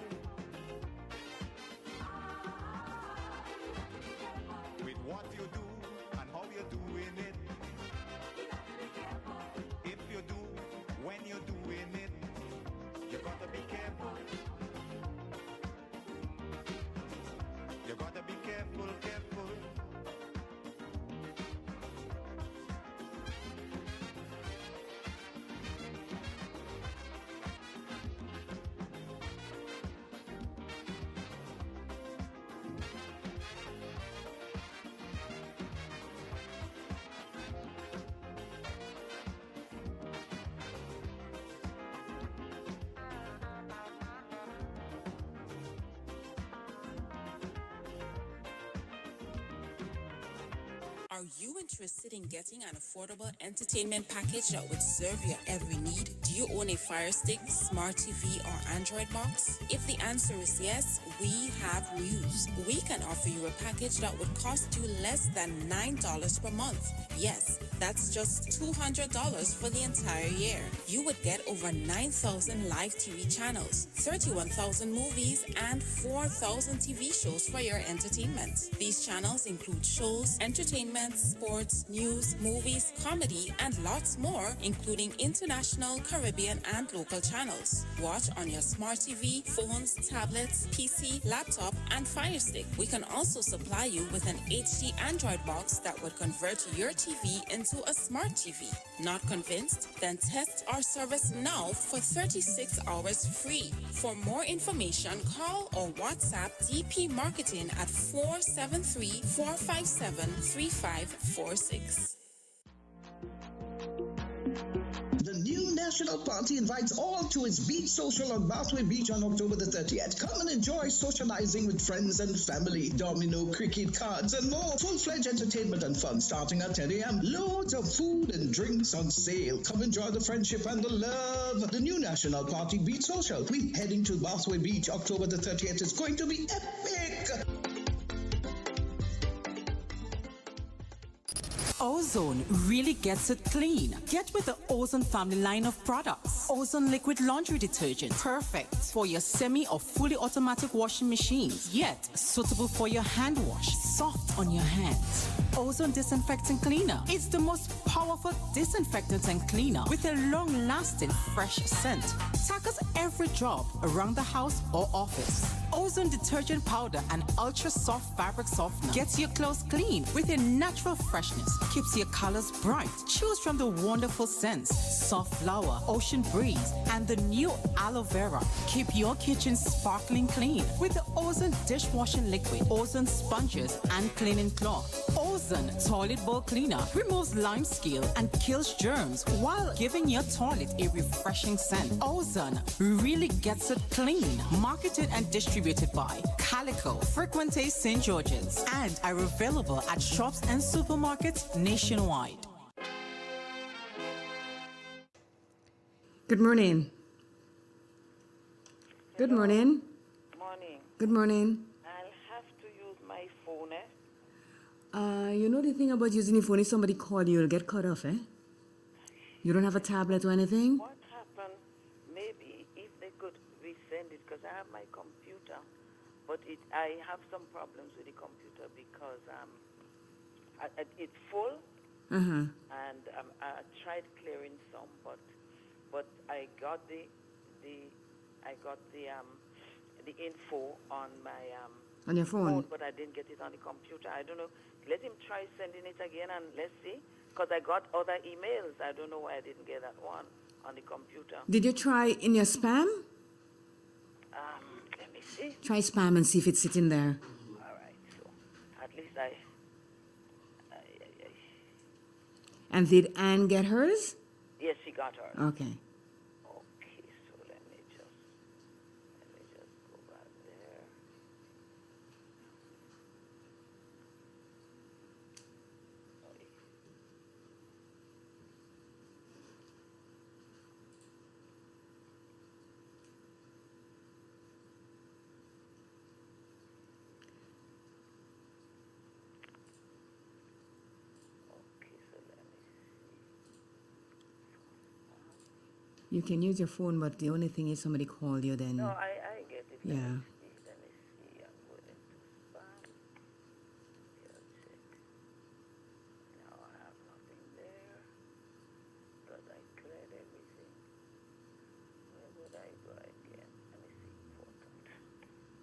With what you do and how you're doing it. If you do, when you're doing it, you gotta be careful. You gotta be careful, careful. Are you interested in getting an affordable entertainment package that would serve your every need? Do you own a Fire Stick, Smart TV, or Android box? If the answer is yes, we have news. We can offer you a package that would cost you less than $9 per month. Yes, that's just $200 for the entire year. You would get over 9,000 live TV channels, 31,000 movies, and 4,000 TV shows for your entertainment. These channels include shows, entertainment, sports, news, movies, comedy, and lots more, including international, Caribbean, and local channels. Watch on your smart TV, phones, tablets, PC, laptop, and Fire Stick. We can also supply you with an HD Android box that would convert your TV into a smart TV. Not convinced? Then test our service now for 36 hours free. For more information, call or WhatsApp DP Marketing at 473-457-3546. The New National Party invites all to its beach social on Bathway Beach on October the 30th. Come and enjoy socializing with friends and family, domino, cricket, cards, and more. Full-fledged entertainment and fun starting at 10 a.m. Loads of food and drinks on sale. Come enjoy the friendship and the love. The New National Party Beach Social. We're heading to Bathway Beach October the 30th. It's going to be epic. Ozone really gets it clean. Get with the Ozone family line of products. Ozone liquid laundry detergent, perfect for your semi or fully automatic washing machines, yet suitable for your hand wash, soft on your hands. Ozone disinfectant cleaner. It's the most powerful disinfectant and cleaner with a long-lasting fresh scent. Tackles every job around the house or office. Ozone detergent powder and ultra soft fabric softener gets your clothes clean with a natural freshness, keeps your colors bright. Choose from the wonderful scents, soft flower, ocean breeze, and the new aloe vera. Keep your kitchen sparkling clean with the Ozone dishwashing liquid, Ozone sponges, and cleaning cloth. Ozone toilet bowl cleaner removes lime scale and kills germs while giving your toilet a refreshing scent. Ozone really gets it clean. Marketed and distributed by Calico, Frequente St. George's, and are available at shops and supermarkets nationwide. Good morning. Good morning. Morning. Good morning. I'll have to use my phone, You know the thing about using the phone, if somebody call you, you'll get cut off, eh? You don't have a tablet or anything? What happened? Maybe if they could resend it, because I have my computer, but I have some problems with the computer because it's full, and I tried clearing some, but I got the info on my on your phone, but I didn't get it on the computer. I don't know. Let him try sending it again and let's see. Because I got other emails. I don't know why I didn't get that one on the computer. Did you try in your spam? Let me see. Try spam and see if it's sitting there. All right. So at least And did Anne get hers? Yes, she got hers. Okay. Okay. So let me just go back there. You can use your phone, but the only thing is somebody called you then. No, I get it. Yeah. Let me see. I'm going into spam. Just check. Now I have nothing there. Because I cleared everything. Where would I go again? Let me see. Important.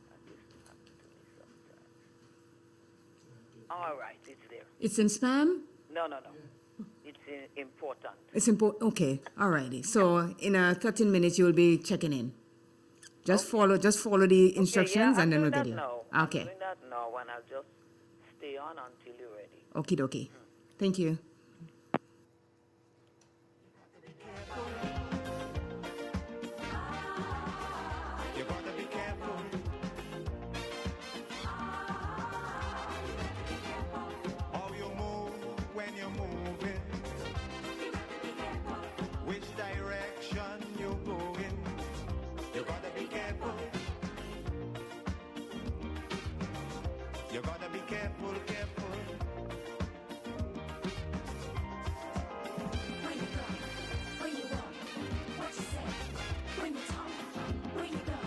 That used to happen to me sometimes. All right, it's there. It's in spam? No. It's important. It's important. Okay, alrighty. So in 13 minutes, you'll be checking in. Just follow the instructions, and then we'll get you. I'm doing that now, and I'll just stay on until you're ready. Okie dokie. Thank you. You gotta be careful. How you move when you're moving. Which direction you going. You gotta be careful. You gotta be careful, careful. Where you go? Where you walk? What you say? When you talk? Where you go?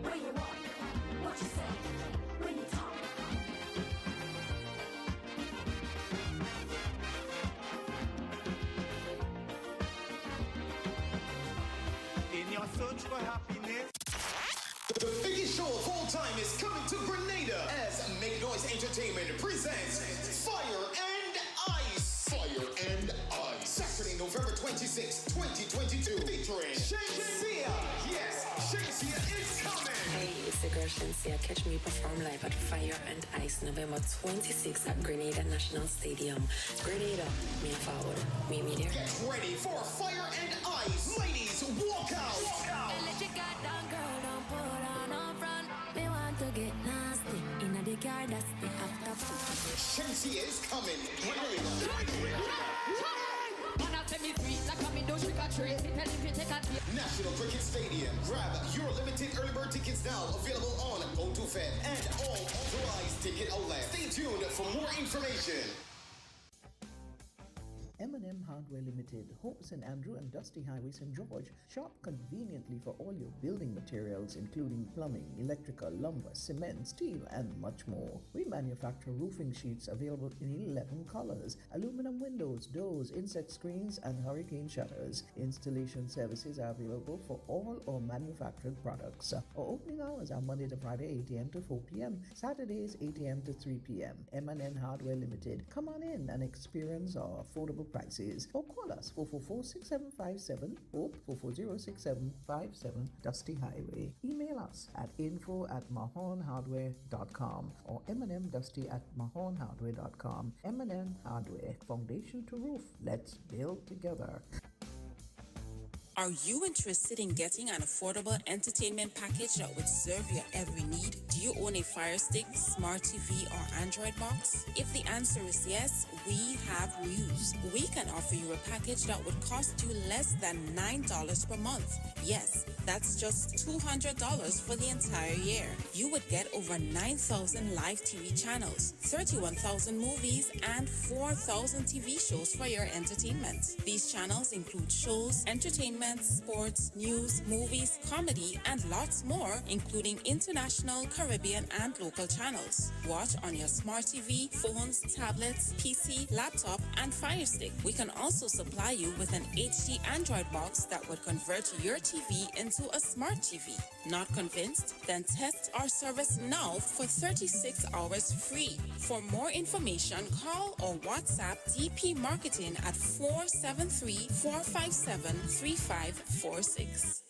Where you walk? What you say? When you talk? In your search for happiness. The biggest show of all time is coming to Grenada as Make Noise Entertainment presents Fire and Ice. Fire and Ice. Saturday, November 26, 2022. Featuring Shensia. Yes, Shensia is coming. Hey, it's the girl Shensia. Catch me perform live at Fire and Ice November 26 at Grenada National Stadium. Grenada, me forward. Meet me there. Get ready for Fire and Ice. Ladies, walk out. Walk out. Let your guard down, girl, don't put on up front. We want to get nasty. In the car, that's the after party. Shensia is coming. National Cricket Stadium. Grab your limited early bird tickets now. Available on O2Fed and all authorized ticket outlets. Stay tuned for more information. M&M Hardware Limited, Hope St. Andrew and Dusty Highway St. George. Shop conveniently for all your building materials, including plumbing, electrical, lumber, cement, steel, and much more. We manufacture roofing sheets available in 11 colors, aluminum windows, doors, insect screens, and hurricane shutters. Installation services are available for all our manufactured products. Our opening hours are Monday to Friday, 8 a.m. to 4 p.m., Saturdays, 8 a.m. to 3 p.m. M&N Hardware Limited. Come on in and experience our affordable prices. Or call us 444-6757 or 440-6757 Dusty Highway. Email us at info@mahonhardware.com or mnmdusty@mahonhardware.com. M&N Hardware, foundation to roof. Let's build together. Are you interested in getting an affordable entertainment package that would serve your every need? Do you own a Fire Stick, Smart TV, or Android box? If the answer is yes, we have news. We can offer you a package that would cost you less than $9 per month. Yes, that's just $200 for the entire year. You would get over 9,000 live TV channels, 31,000 movies, and 4,000 TV shows for your entertainment. These channels include shows, entertainment, sports, news, movies, comedy, and lots more, including international, Caribbean, and local channels. Watch on your smart TV, phones, tablets, PC, laptop, and Fire Stick. We can also supply you with an HD Android box that would convert your TV into a smart TV. Not convinced? Then test our service now for 36 hours free. For more information, call or WhatsApp DP Marketing at 473-457-3546.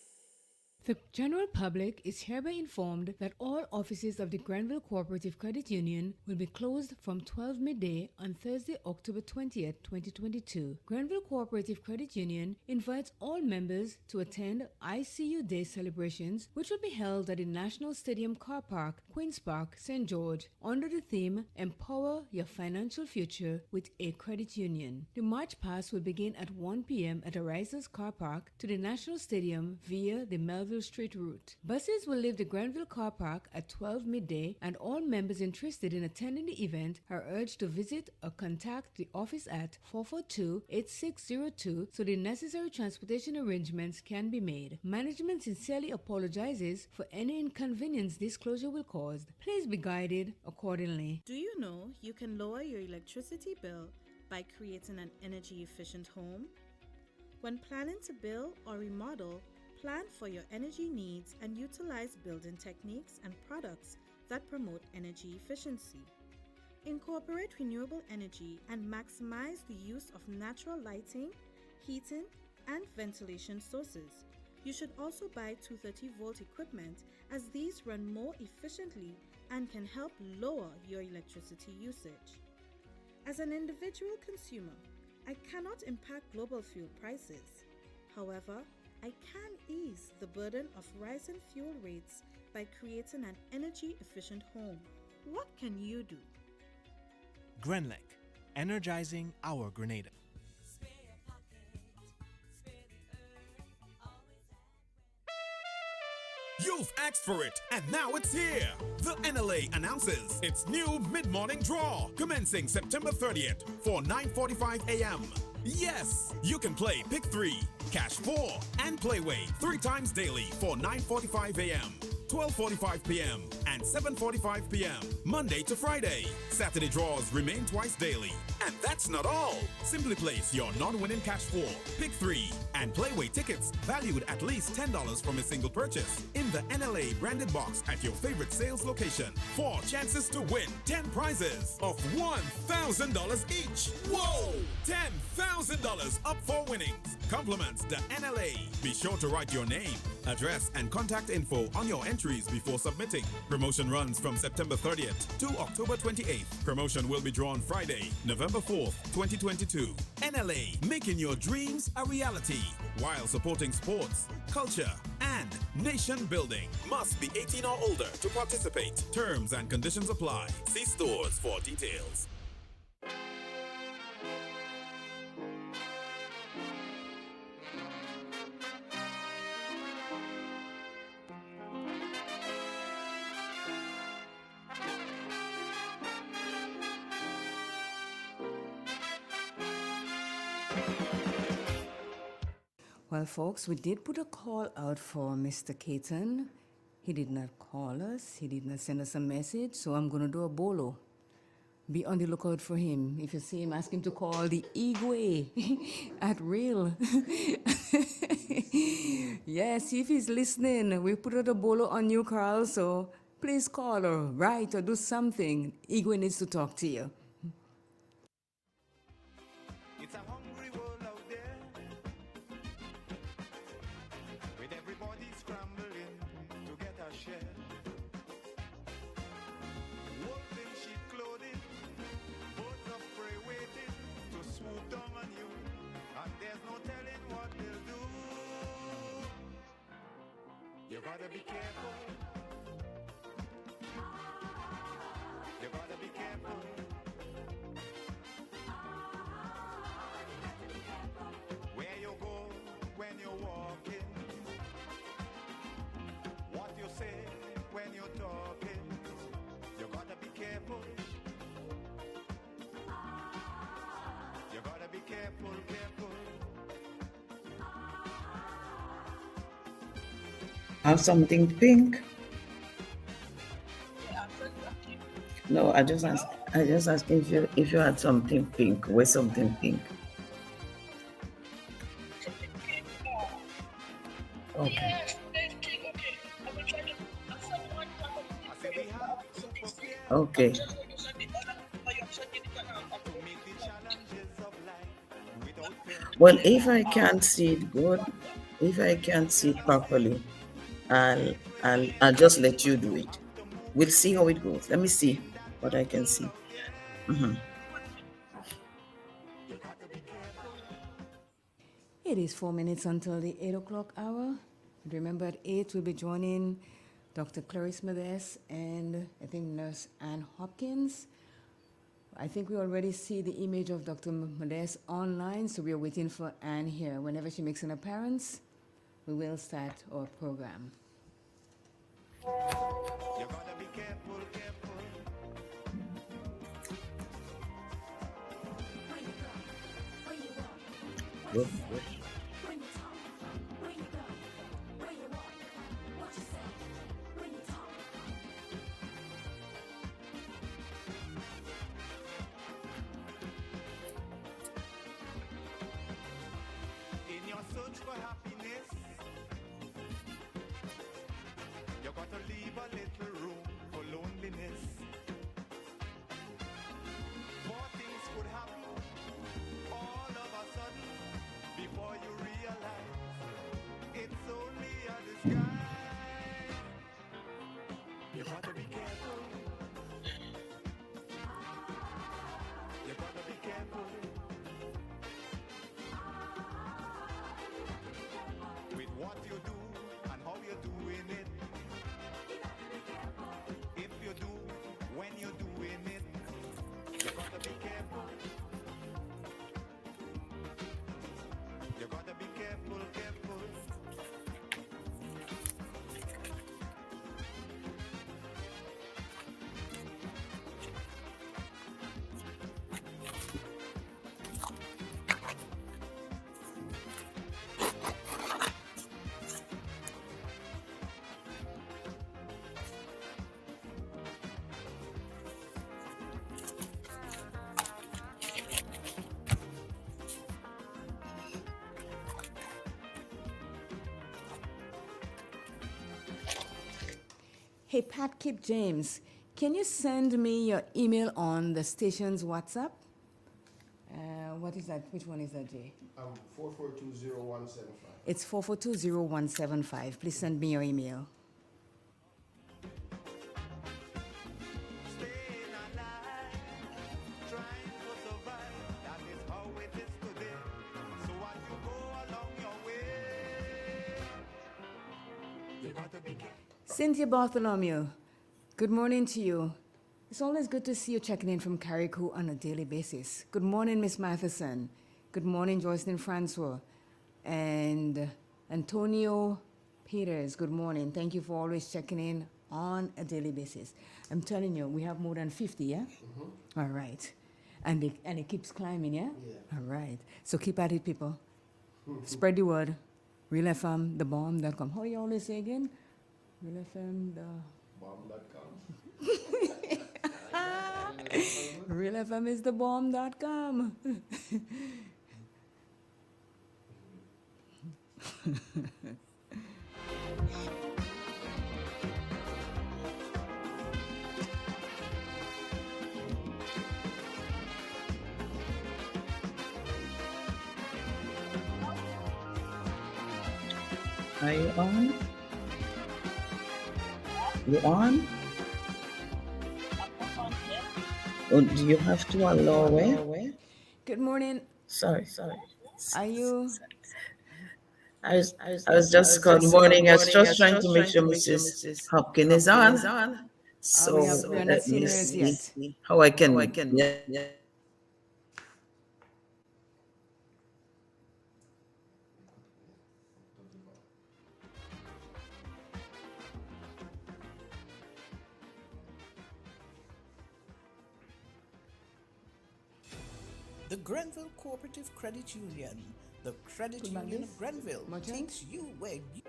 The general public is hereby informed that all offices of the Granville Cooperative Credit Union will be closed from 12 midday on Thursday, October 20th, 2022. Granville Cooperative Credit Union invites all members to attend ICU Day celebrations, which will be held at the National Stadium Car Park, Queen's Park, St. George, under the theme Empower Your Financial Future with a Credit Union. The March Pass will begin at 1 p.m. at Arisers Car Park to the National Stadium via the Melville Street route. Buses will leave the Granville Car Park at 12 midday, and all members interested in attending the event are urged to visit or contact the office at 442-8602 so the necessary transportation arrangements can be made. Management sincerely apologizes for any inconvenience this closure will cause. Please be guided accordingly. Do you know you can lower your electricity bill by creating an energy-efficient home? When planning to build or remodel, plan for your energy needs and utilize building techniques and products that promote energy efficiency. Incorporate renewable energy and maximize the use of natural lighting, heating, and ventilation sources. You should also buy 230-volt equipment, as these run more efficiently and can help lower your electricity usage. As an individual consumer, I cannot impact global fuel prices. However, I can ease the burden of rising fuel rates by creating an energy-efficient home. What can you do? Grenlec, energizing our Grenada. You've asked for it, and now it's here. The NLA announces its new mid-morning draw, commencing September 30th for 9:45 a.m. Yes, you can play Pick 3, Cash 4, and Playway 3 times daily for 9:45 a.m., 12:45 p.m., and 7:45 p.m., Monday to Friday. Saturday draws remain twice daily. And that's not all. Simply place your non-winning Cash 4, Pick 3, and Playway tickets valued at least $10 from a single purchase in the NLA branded box at your favorite sales location. 4 chances to win 10 prizes of $1,000 each. Whoa! $10,000 up for winnings. Compliments the NLA. Be sure to write your name, address, and contact info on your entries before submitting. Promotion runs from September 30th to October 28th. Promotion will be drawn Friday, November 4th, 2022. NLA, making your dreams a reality while supporting sports, culture, and nation building. Must be 18 or older to participate. Terms and conditions apply. See stores for details. Well, folks, we did put a call out for Mr. Caton. He did not call us. He did not send us a message, so I'm going to do a bolo. Be on the lookout for him. If you see him, ask him to call the Igwe at Real. Yes, if he's listening, we put out a bolo on you, Carl, so please call or write or do something. Igwe needs to talk to you. It's a hungry world out there, with everybody scrambling to get a share. Wolves in sheep clothing, birds of prey waiting to swoop down on you, and there's no telling what they'll do. You gotta be careful. You gotta be careful. Where you go when you're walking, what you say when you're talking, you gotta be careful. You gotta be careful, careful. Have something pink? No, I just asked if you had something pink. Wear something pink. Okay. Okay. Well, if I can't see it good, if I can't see it properly, I'll just let you do it. We'll see how it goes. Let me see what I can see. It is 4 minutes until the 8 o'clock hour. Remember, at 8 we'll be joining Dr. Clarice Modeste and I think Nurse Ann Hopkins. I think we already see the image of Dr. Modeste online, so we are waiting for Ann here. Whenever she makes an appearance, we will start our program. You gotta be careful, careful. Where you go, where you walk, Good. when you talk, where you go, where you walk, what you say, when you talk. In your search for happiness, you gotta leave a little room for loneliness. More things could happen all of a sudden before you realize it's only a disguise. You gotta be careful. You gotta be careful. With what you do and how you're doing it. If you do, when you're doing it, you gotta be careful. You gotta be careful, careful. Hey, Pat Kip James, can you send me your email on the station's WhatsApp? What is that? Which one is that, Jay? 4420175. It's 4420175. Please send me your email. Staying alive, trying to survive, that is how it is today. So as you go along your way, you gotta be careful. Cynthia Bartholomew, good morning to you. It's always good to see you checking in from Carriacou on a daily basis. Good morning, Miss Matheson. Good morning, Joycelyn Francois. And Antonio Peters, good morning. Thank you for always checking in on a daily basis. I'm telling you, we have more than 50, yeah? All right. And it keeps climbing, yeah? All right. So keep at it, people. Spread the word. Real FM, the bomb.com. How you always say again? Real FM, the bomb.com. Real FM is the bomb.com. Are you on? You on? Or do you have to allow where? Good morning. Sorry. Are you? I was just good morning. I was just trying to make sure Mrs. Hopkins is on. So we are not let me seniors yet. see how I can. Yeah. The Grenville Cooperative Credit Union, the credit Good union morning. of Grenville, Morning. takes you where you...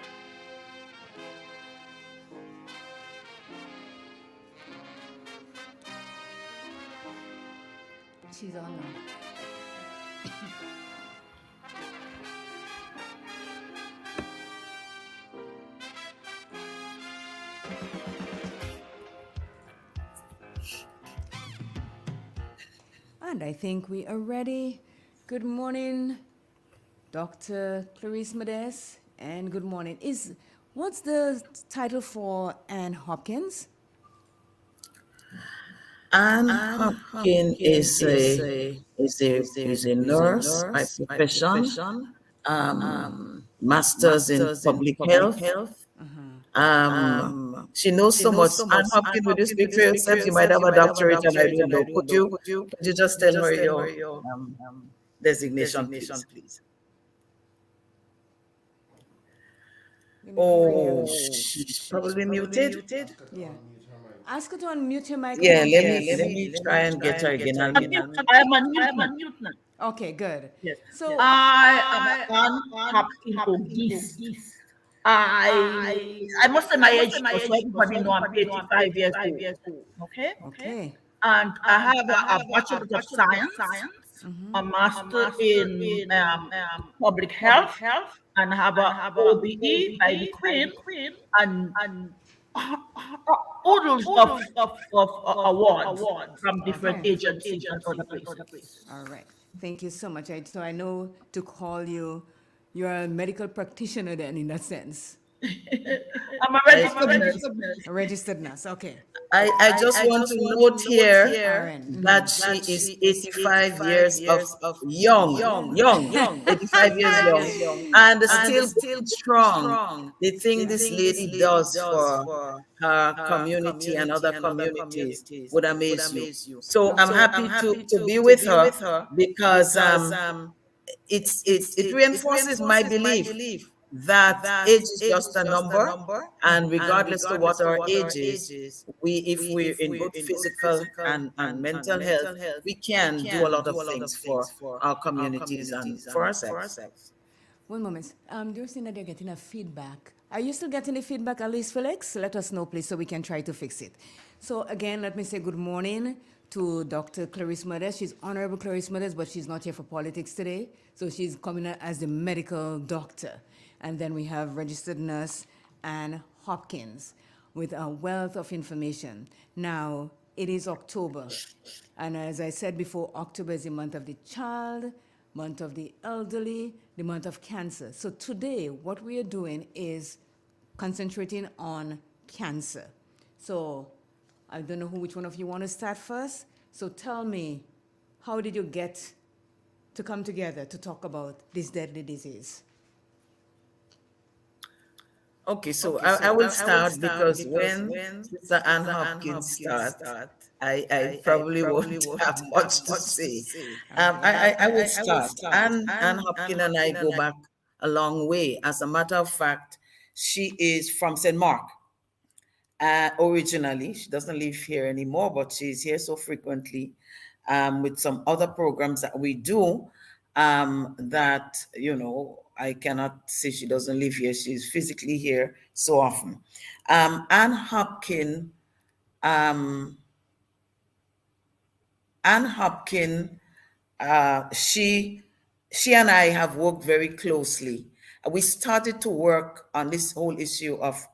She's on now. And I think we are ready. Good morning, Dr. Clarice Modes, and good morning. What's the title for Ann Hopkins? Anne Hopkins is a nurse by profession, masters in public health. She knows so much. Anne Hopkins, would you speak for yourself? You might have a doctorate, and I don't know. Could you just tell her your designation, please? Oh, she's probably muted. Yeah. Ask her to unmute your mic. Yeah, let me try and get her again. I'm on mute now. Okay, good. Yes. So I am Hopkins. I must say my age, so everybody know I'm 85 years old. Okay. And I have a Bachelor of Science, a Master in Public Health, and have a OBE by the Queen, and oodles of awards from different agencies and other places. All right. Thank you so much. So I know to call you, you're a medical practitioner then in that sense. I'm a registered nurse. A registered nurse, okay. I just want to note here that she is 85 years of young, 85 years young, and still strong. The thing this lady does for her community and other communities would amaze you. So I'm happy to be with her because it reinforces my belief that age is just a number, and regardless of what our age is, if we're in good physical and mental health, we can do a lot of things for our communities and for ourselves. One moment. They're saying that they're getting a feedback. Are you still getting the feedback, Alice Felix? Let us know, please, so we can try to fix it. So again, let me say good morning to Dr. Clarice Modes. She's Honorable Clarice Modes, but she's not here for politics today. So she's coming as the medical doctor. And then we have registered nurse Ann Hopkins with a wealth of information. Now, it is October. And as I said before, October is the month of the child, month of the elderly, the month of cancer. So today, what we are doing is concentrating on cancer. So I don't know which one of you want to start first. So tell me, how did you get to come together to talk about this deadly disease? Okay, so I will start because when Sister Ann Hopkins starts, I probably won't have much to say. I will start. Ann Hopkins and I go back a long way. As a matter of fact, she is from St. Mark. Originally, she doesn't live here anymore, but she's here so frequently. with some other programs that we do, that, I cannot say she doesn't live here. She's physically here so often. Ann Hopkin, Ann Hopkin, she and I have worked very closely. We started to work on this whole issue of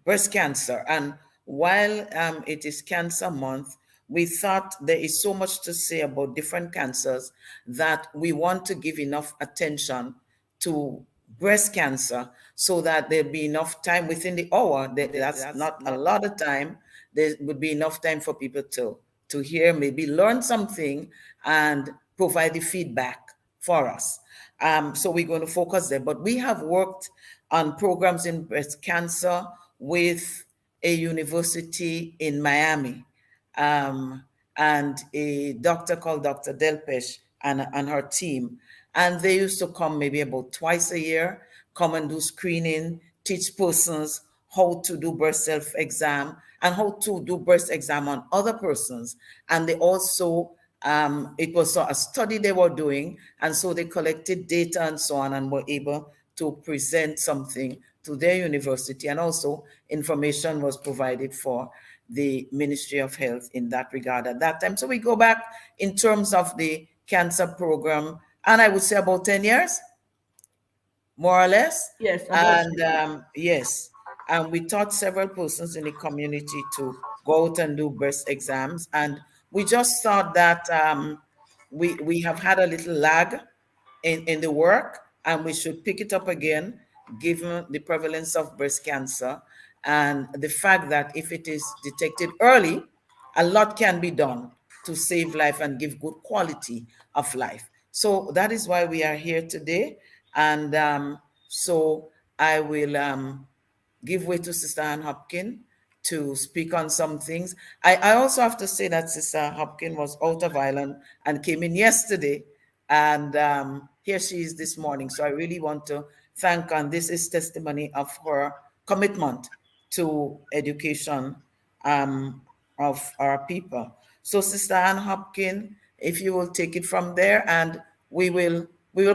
breast cancer. And while it is Cancer Month, we thought there is so much to say about different cancers that we want to give enough attention to breast cancer so that there'll be enough time within the hour. That's not a lot of time. There would be enough time for people to hear, maybe learn something and provide the feedback for us. So we're going to focus there. But we have worked on programs in breast cancer with a university in Miami, and a doctor called Dr. Delpesh and her team. And they used to come maybe about twice a year, come and do screening, teach persons how to do breast self-exam and how to do breast exam on other persons. And they also, it was a study they were doing, and so they collected data and so on and were able to present something to their university, and also information was provided for the Ministry of Health in that regard at that time. So we go back in terms of the cancer program, and I would say about 10 years, more or less. Yes. And yes, and we taught several persons in the community to go out and do breast exams. And we just thought that we have had a little lag in the work, and we should pick it up again, given the prevalence of breast cancer and the fact that if it is detected early, a lot can be done to save life and give good quality of life. So that is why we are here today. And so I will give way to Sister Ann Hopkin to speak on some things. I also have to say that Sister Hopkin was out of Ireland and came in yesterday, and here she is this morning. So I really want to thank her, and this is testimony of her commitment to education of our people. So Sister Ann Hopkin, if you will take it from there, and we will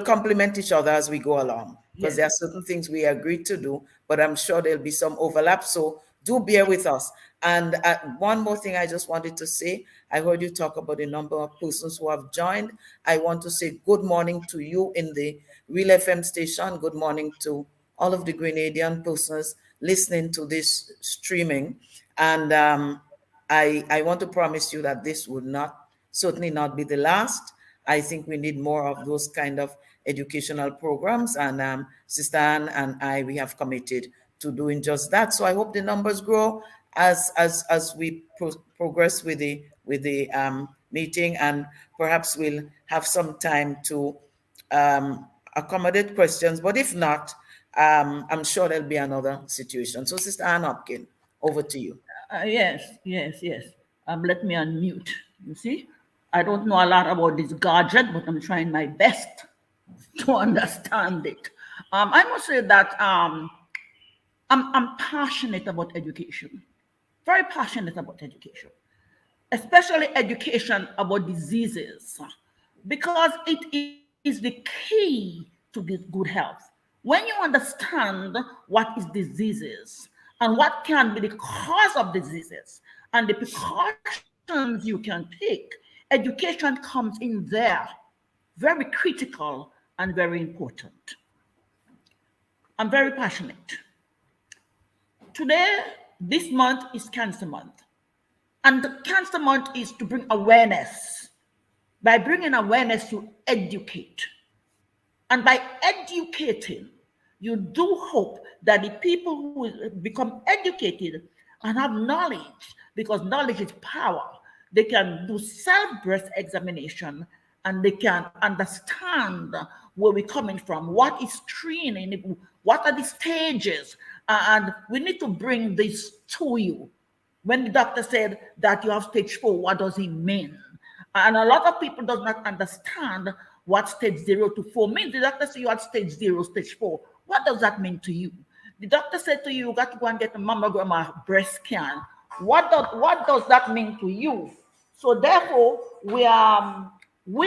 complement each other as we go along, because there are certain things we agreed to do, but I'm sure there'll be some overlap. So do bear with us. And one more thing I just wanted to say, I heard you talk about the number of persons who have joined. I want to say good morning to you in the Real FM station. Good morning to all of the Grenadian persons listening to this streaming. And I want to promise you that this would certainly not be the last. I think we need more of those kind of educational programs. And Sister Ann and I, we have committed to doing just that. So I hope the numbers grow as we progress with the meeting, and perhaps we'll have some time to accommodate questions. But if not, I'm sure there'll be another situation. So Sister Ann Hopkin, over to you. Yes. Let me unmute. You see, I don't know a lot about this gadget, but I'm trying my best to understand it. I must say that I'm passionate about education, very passionate about education, especially education about diseases, because it is the key to get good health. When you understand what is diseases and what can be the cause of diseases and the precautions you can take, education comes in there, very critical and very important. I'm very passionate. Today, this month is Cancer Month. And the Cancer Month is to bring awareness. By bringing awareness, you educate. And by educating, you do hope that the people who become educated and have knowledge, because knowledge is power, they can do self-breast examination and they can understand where we're coming from, what is screening, what are the stages, and we need to bring this to you. When the doctor said that you have stage 4, what does it mean? And a lot of people do not understand what stage 0 to 4 means. The doctor said you had stage 0, stage 4. What does that mean to you? The doctor said to you, you got to go and get a mammogram or breast scan. What does that mean to you? So therefore, we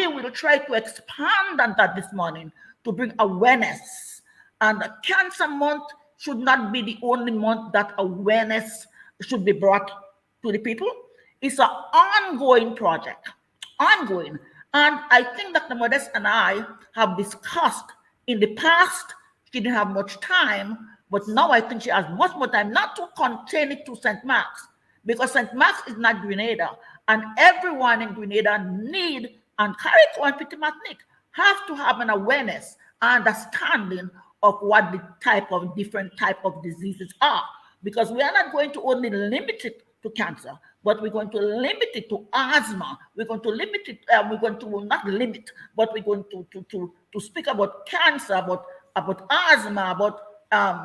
will try to expand on that this morning to bring awareness. And Cancer Month should not be the only month that awareness should be brought to the people. It's an ongoing project, ongoing. And I think Dr. Modest and I have discussed in the past. She didn't have much time, but now I think she has much more time, not to contain it to St. Mark's, because St. Mark's is not Grenada, and everyone in Grenada need, and Carriacou and Petit Martinique have to have an awareness, understanding of what the different type of diseases are, because we are not going to only limit it to cancer, but we're going to limit it to asthma. We're going to limit it. We're going to not limit, but we're going to speak about cancer, about asthma, about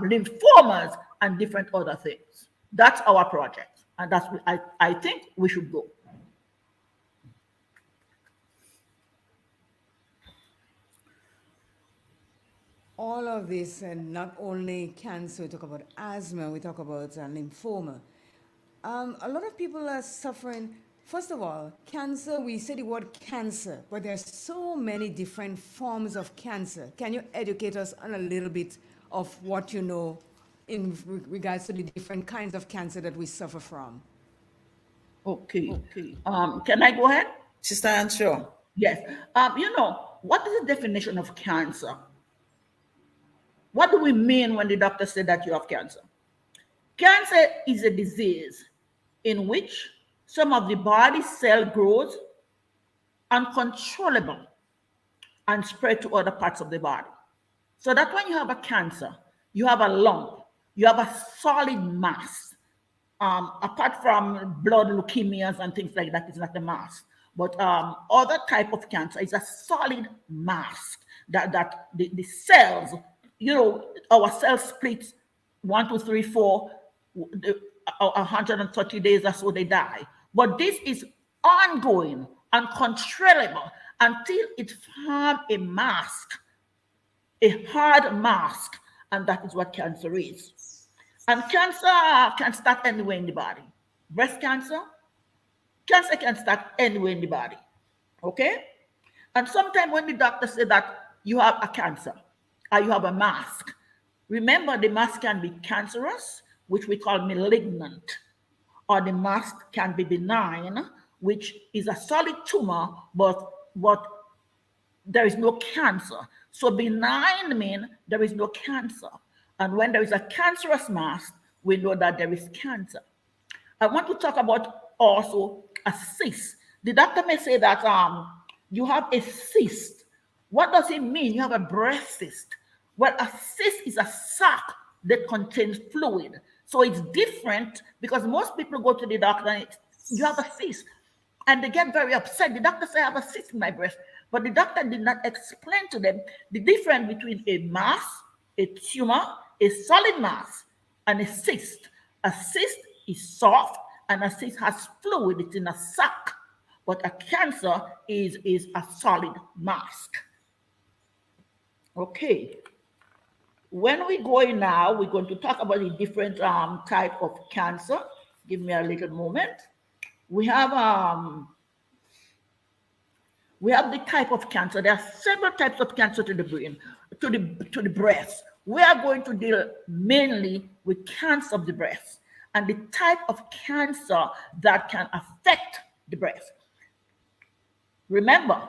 lymphomas, and different other things. That's our project, and that's I think we should go. All of this, and not only cancer, we talk about asthma, we talk about lymphoma. A lot of people are suffering. First of all, cancer, we say the word cancer, but there's so many different forms of cancer. Can you educate us on a little bit of what you know in regards to the different kinds of cancer that we suffer from? Okay. Can I go ahead? Sister Anne, sure. Yes. What is the definition of cancer? What do we mean when the doctor said that you have cancer? Cancer is a disease in which some of the body cell grows uncontrollable and spread to other parts of the body. So that when you have a cancer, you have a lump, you have a solid mass. Apart from blood leukemias and things like that, it's not a mass. But other type of cancer is a solid mass that the cells, our cells split 1, 2, 3, 4, 130 days or so they die. But this is ongoing, uncontrollable, until it forms a mask, a hard mask, and that is what cancer is. And cancer can start anywhere in the body. Breast cancer can start anywhere in the body, okay? And sometimes when the doctor says that you have a cancer or you have a mass, remember the mass can be cancerous, which we call malignant, or the mass can be benign, which is a solid tumor, but there is no cancer. So benign means there is no cancer. And when there is a cancerous mass, we know that there is cancer. I want to talk about also a cyst. The doctor may say that you have a cyst. What does it mean? You have a breast cyst. Well, a cyst is a sac that contains fluid. So it's different because most people go to the doctor and you have a cyst and they get very upset. The doctor says I have a cyst in my breast, but the doctor did not explain to them the difference between a mass, a tumor, a solid mass, and a cyst. A cyst is soft and a cyst has fluid. It's in a sac, but a cancer is a solid mass. Okay. When we go in now, we're going to talk about the different type of cancer. Give me a little moment. We have the type of cancer. There are several types of cancer to the brain, to the breast. We are going to deal mainly with cancer of the breast and the type of cancer that can affect the breast. Remember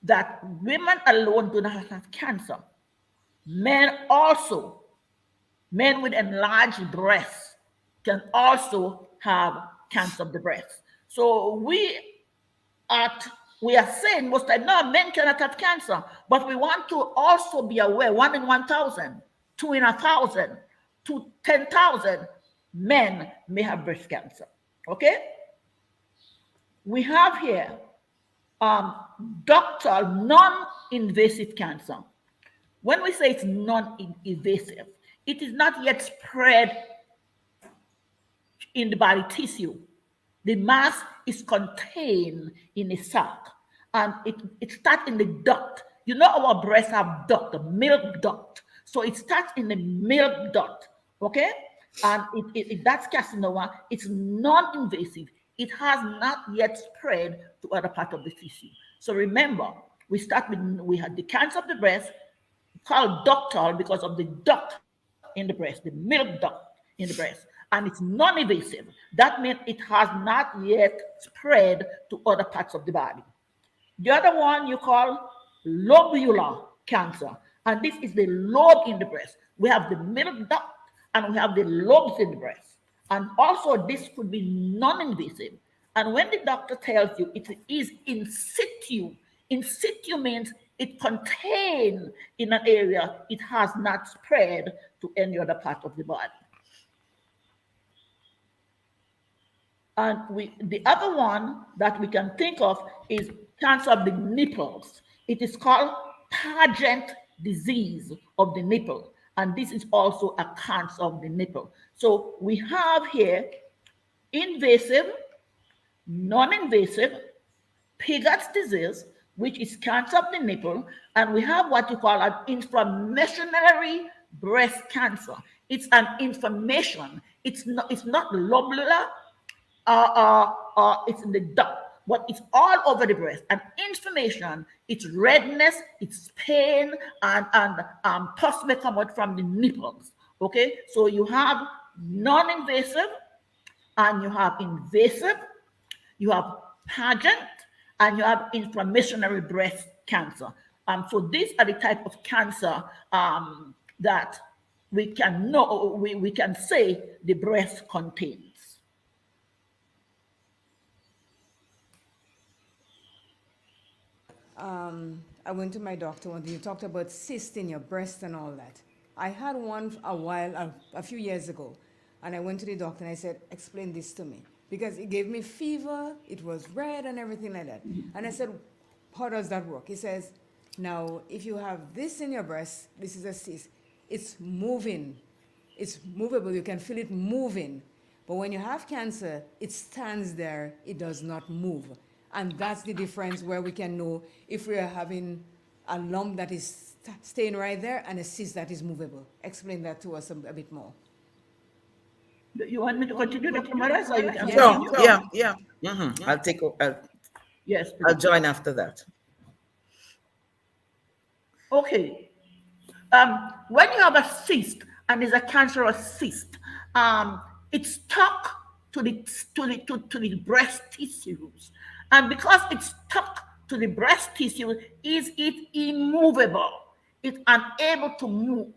that women alone do not have cancer. Men with enlarged breasts can also have cancer of the breast. So we are saying most time, no, men cannot have cancer, but we want to also be aware, 1 in 1,000, 2 in 1,000, 10,000 men may have breast cancer, okay? We have here ductal non-invasive cancer. When we say it's non-invasive, it is not yet spread in the body tissue. The mass is contained in a sac, and it starts in the duct. You know our breasts have duct, the milk duct. So it starts in the milk duct, okay? And if that's carcinoma, it's non-invasive. it has not yet spread to other part of the tissue. So remember, we had the cancer of the breast called ductal because of the duct in the breast, the milk duct in the breast, and it's non-invasive. That means it has not yet spread to other parts of the body. The other one you call lobular cancer, and this is the lobe in the breast. We have the milk duct and we have the lobes in the breast. And also this could be non-invasive. And when the doctor tells you it is in situ means it contained in an area, it has not spread to any other part of the body. And the other one that we can think of is cancer of the nipples. It is called Paget disease of the nipple. And this is also a cancer of the nipple. So we have here invasive, non-invasive, Paget's disease, which is cancer of the nipple, and we have what you call an inflammatory breast cancer. It's an inflammation. It's not lobular, it's in the duct, but it's all over the breast. And inflammation, it's redness, it's pain, and pus may come out from the nipples. Okay, so you have non-invasive, and you have invasive, you have Paget, and you have inflammatory breast cancer. So these are the type of cancer that we can know, we can say the breast contains. I went to my doctor one day. You talked about cyst in your breast and all that. I had one a few years ago, and I went to the doctor and I said, explain this to me. Because it gave me fever, it was red and everything like that. And I said, how does that work? He says, now, if you have this in your breast, this is a cyst, it's moving. It's movable, you can feel it moving. But when you have cancer, it stands there, it does not move. And that's the difference where we can know if we are having a lump that is staying right there and a cyst that is movable. Explain that to us a bit more. You want me to continue, Dr. Maras, or you can? Yeah. Mm-hmm. Yes. I'll join after that. Okay. When you have a cyst and it's a cancerous cyst, it's stuck to the breast tissues, and because it's stuck to the breast tissue, is it immovable? It's unable to move.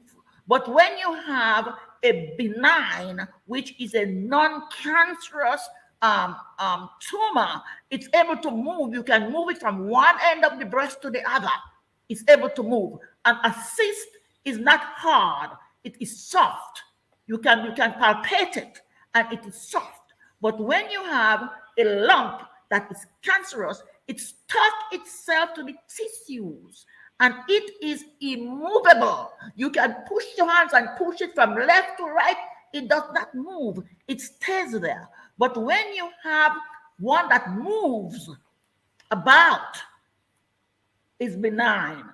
But when you have a benign, which is a non-cancerous tumor, it's able to move. You can move it from one end of the breast to the other. It's able to move. And a cyst is not hard. It is soft. You can palpate it, and it is soft. But when you have a lump that is cancerous, it stuck itself to the tissues, and it is immovable. You can push your hands and push it from left to right. It does not move. It stays there. But when you have one that moves about, is benign,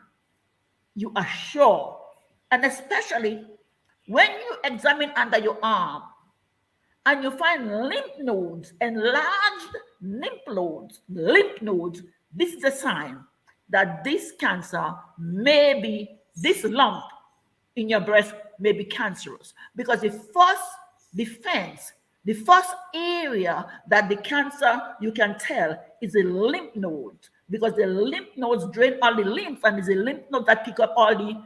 you are sure. And especially when you examine under your arm and you find lymph nodes, enlarged lymph nodes, this is a sign that this cancer may be, this lump in your breast may be cancerous. Because the first defense, the first area that the cancer you can tell is a lymph node, because the lymph nodes drain all the lymph, and it's a lymph node that pick up all the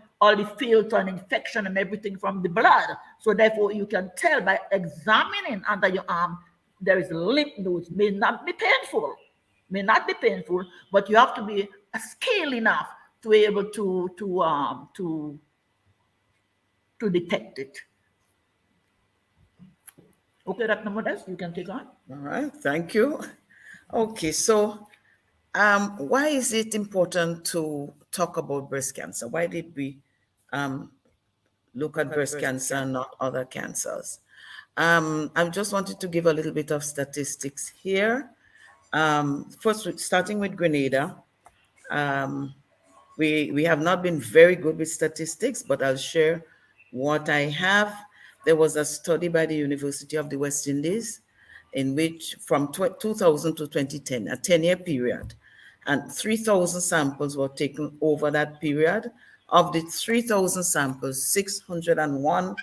filth and infection and everything from the blood. So therefore you can tell by examining under your arm, there is lymph nodes. May not be painful, but you have to be skilled enough to be able to detect it. Okay, Dr. Modest, you can take on. All right, thank you. Okay, so why is it important to talk about breast cancer? Why did we look at breast cancer and not other cancers? I just wanted to give a little bit of statistics here. First, starting with Grenada, we have not been very good with statistics, but I'll share what I have. There was a study by the University of the West Indies in which from 2000 to 2010, a 10-year period, and 3,000 samples were taken over that period. Of the 3,000 samples, 601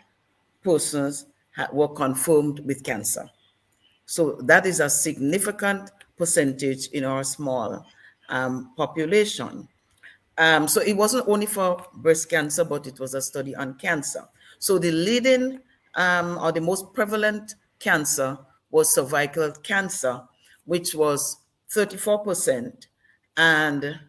persons were confirmed with cancer. So that is a significant percentage in our small population. So it wasn't only for breast cancer, but it was a study on cancer. So the leading or the most prevalent cancer was cervical cancer, which was 34%. And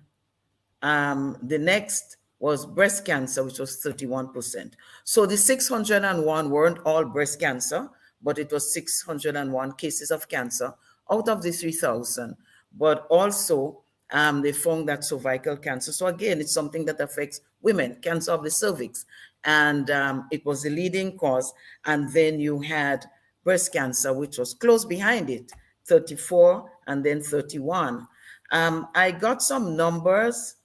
the next was breast cancer, which was 31%. So the 601 weren't all breast cancer, but it was 601 cases of cancer out of the 3,000. But also, they found that cervical cancer. So again, it's something that affects women, cancer of the cervix. And it was the leading cause. And then you had breast cancer, which was close behind it, 34 and then 31. I got some numbers,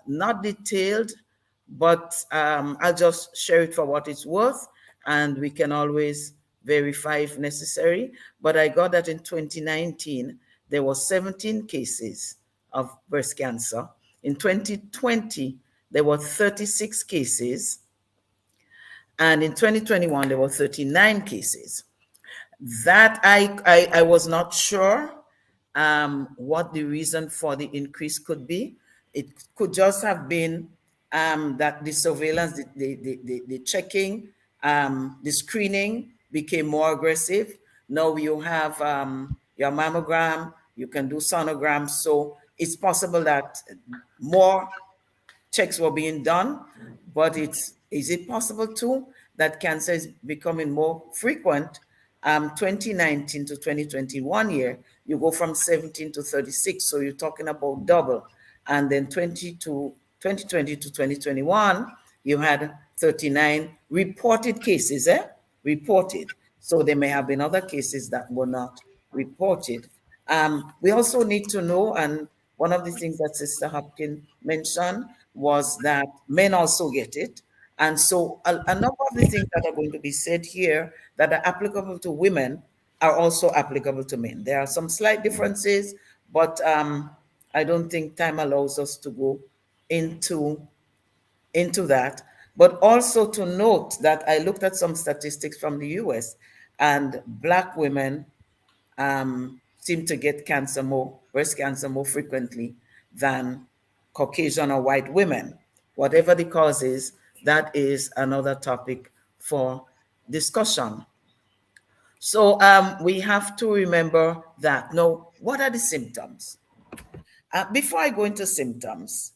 not detailed, but I'll just share it for what it's worth, and we can always verify if necessary. But I got that in 2019, there were 17 cases of breast cancer. In 2020, there were 36 cases. And in 2021, there were 39 cases. That I was not sure what the reason for the increase could be. It could just have been that the surveillance, the checking, the screening became more aggressive. Now you have your mammogram, you can do sonogram. So it's possible that more checks were being done, but is it possible too that cancer is becoming more frequent? 2019 to 2021 year, you go from 17 to 36, so you're talking about double. And then 2020 to 2021, you had 39 reported cases, reported. So there may have been other cases that were not reported. We also need to know, and one of the things that Sister Hopkins mentioned was that men also get it. And so a number of the things that are going to be said here that are applicable to women are also applicable to men. There are some slight differences, but I don't think time allows us to go into that. But also to note that I looked at some statistics from the US, and Black women seem to get breast cancer more frequently than Caucasian or white women. Whatever the cause is, that is another topic for discussion. So we have to remember that. Now, what are the symptoms? Before I go into symptoms,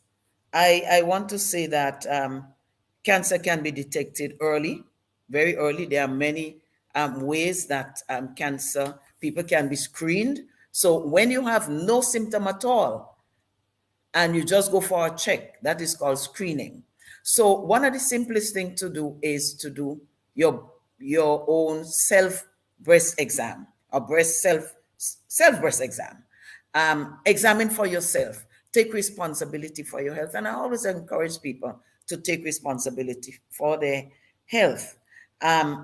I want to say that cancer can be detected early, very early. There are many ways that people can be screened. So when you have no symptom at all and you just go for a check, that is called screening. So one of the simplest things to do is to do your own self breast exam or self breast exam. Examine for yourself. Take responsibility for your health. And I always encourage people to take responsibility for their health.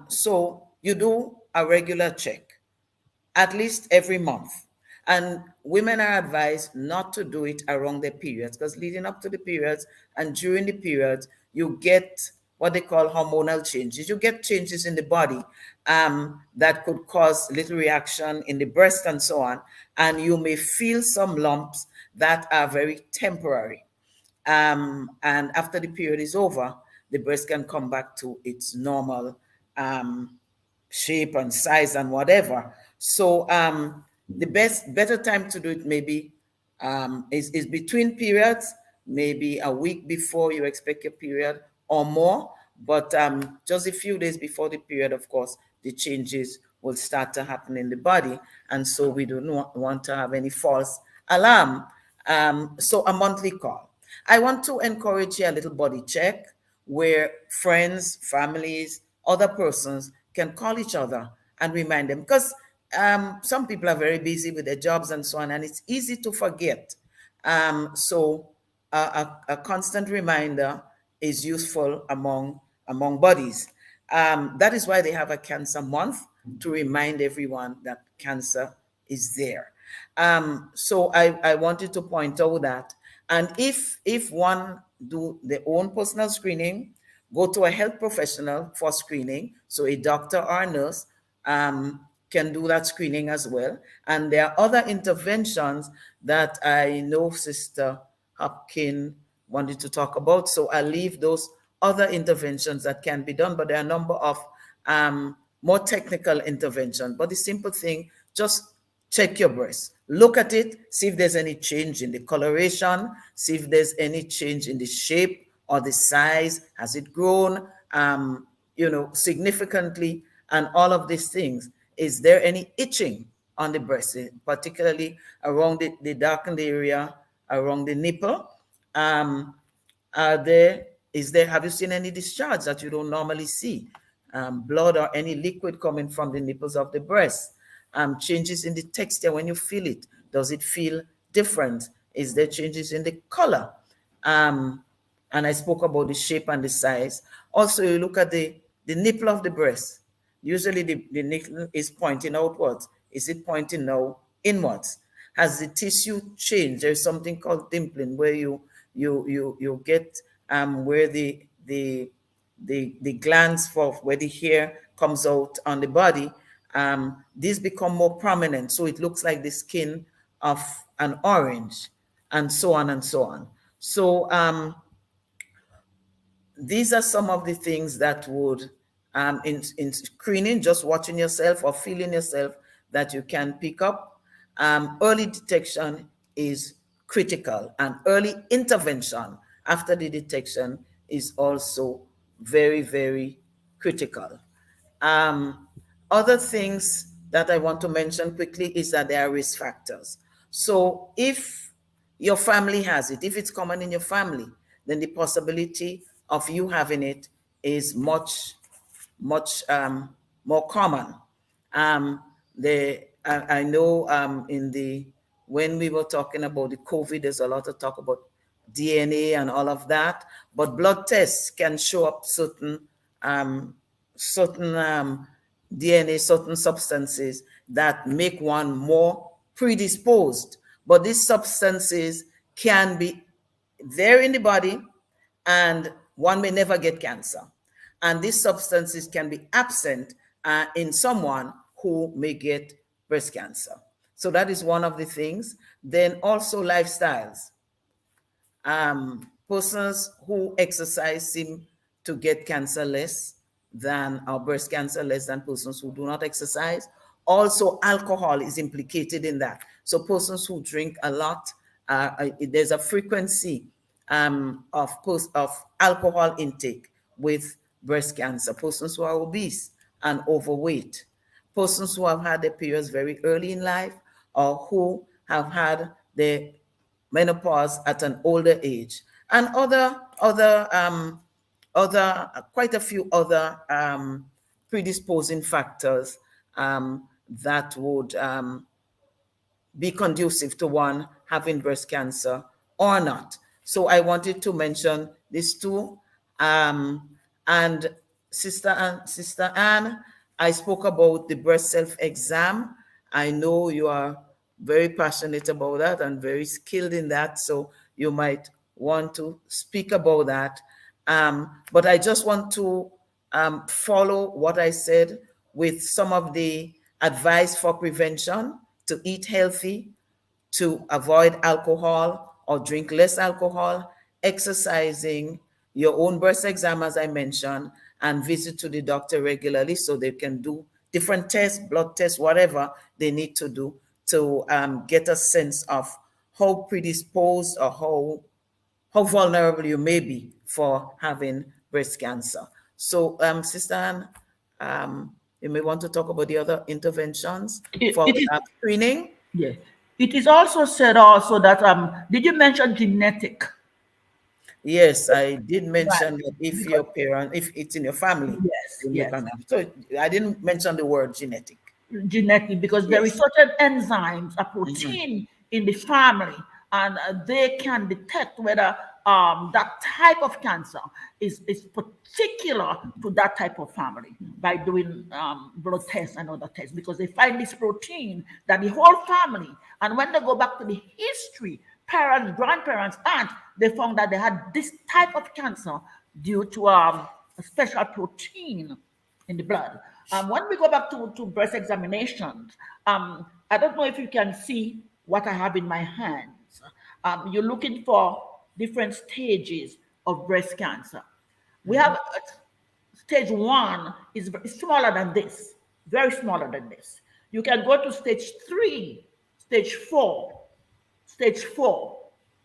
So you do a regular check, at least every month. And women are advised not to do it around their periods, because leading up to the periods and during the periods, you get what they call hormonal changes. You get changes in the body that could cause little reaction in the breast and so on. And you may feel some lumps that are very temporary. And after the period is over, the breast can come back to its normal shape and size and whatever. So the better time to do it maybe is between periods, maybe a week before you expect your period or more. But just a few days before the period, of course, the changes will start to happen in the body. And so we do not want to have any false alarm. So a monthly call. I want to encourage you a little body check where friends, families, other persons can call each other and remind them, because some people are very busy with their jobs and so on, and it's easy to forget. So a constant reminder is useful among bodies. That is why they have a cancer month, to remind everyone that cancer is there. So I wanted to point out that, and if one do their own personal screening, go to a health professional for screening. So a doctor or a nurse can do that screening as well. And there are other interventions that I know Sister Hopkins wanted to talk about. So I'll leave those other interventions that can be done, but there are a number of more technical interventions. But the simple thing, just check your breast. Look at it, see if there's any change in the coloration, see if there's any change in the shape or the size. Has it grown, significantly? And all of these things. Is there any itching on the breast, particularly around the darkened area, around the nipple? Have you seen any discharge that you don't normally see? Blood or any liquid coming from the nipples of the breast? Changes in the texture when you feel it. Does it feel different? Is there changes in the color? And I spoke about the shape and the size. Also, you look at the nipple of the breast. Usually the nipple is pointing outwards. Is it pointing now inwards? Has the tissue changed? There's something called dimpling where you get where the glands for where the hair comes out on the body. These become more prominent, so it looks like the skin of an orange, and so on and so on. So these are some of the things that would, in screening, just watching yourself or feeling yourself, that you can pick up. Early detection is critical, and early intervention after the detection is also very, very critical. Other things that I want to mention quickly is that there are risk factors. So if your family has it, if it's common in your family, then the possibility of you having it is much more common. I know when we were talking about the COVID, there's a lot of talk about DNA and all of that, but blood tests can show up certain DNA, certain substances that make one more predisposed. But these substances can be there in the body and one may never get cancer. And these substances can be absent in someone who may get breast cancer. So that is one of the things. Then also lifestyles. Persons who exercise seem to get cancer less than, or breast cancer less than persons who do not exercise. Also, alcohol is implicated in that. So persons who drink a lot, there's a frequency of alcohol intake with breast cancer. Persons who are obese and overweight. Persons who have had their periods very early in life, or who have had their menopause at an older age, and quite a few other predisposing factors that would be conducive to one having breast cancer or not. So I wanted to mention these two. And Sister Anne, I spoke about the breast self-exam. I know you are very passionate about that and very skilled in that, so you might want to speak about that. But I just want to follow what I said with some of the advice for prevention: to eat healthy, to avoid alcohol or drink less alcohol, exercising, your own breast exam, as I mentioned, and visit to the doctor regularly so they can do different tests, blood tests, whatever they need to do to get a sense of how predisposed or how vulnerable you may be for having breast cancer. So, Sister Anne, you may want to talk about the other interventions for screening. Yes. It is also said also that, did you mention genetic? Yes, I did mention that if your parent, if it's in your family, yes, yes. So I didn't mention the word genetic. Genetic, because there is certain enzymes, a protein in the family, and they can detect whether that type of cancer is particular to that type of family by doing blood tests and other tests, because they find this protein that the whole family, and when they go back to the history, parents, grandparents, aunts, they found that they had this type of cancer due to a special protein in the blood. When we go back to breast examinations, I don't know if you can see what I have in my hands. You're looking for different stages of breast cancer. We have stage 1 is smaller than this, very smaller than this. You can go to stage 3, stage 4,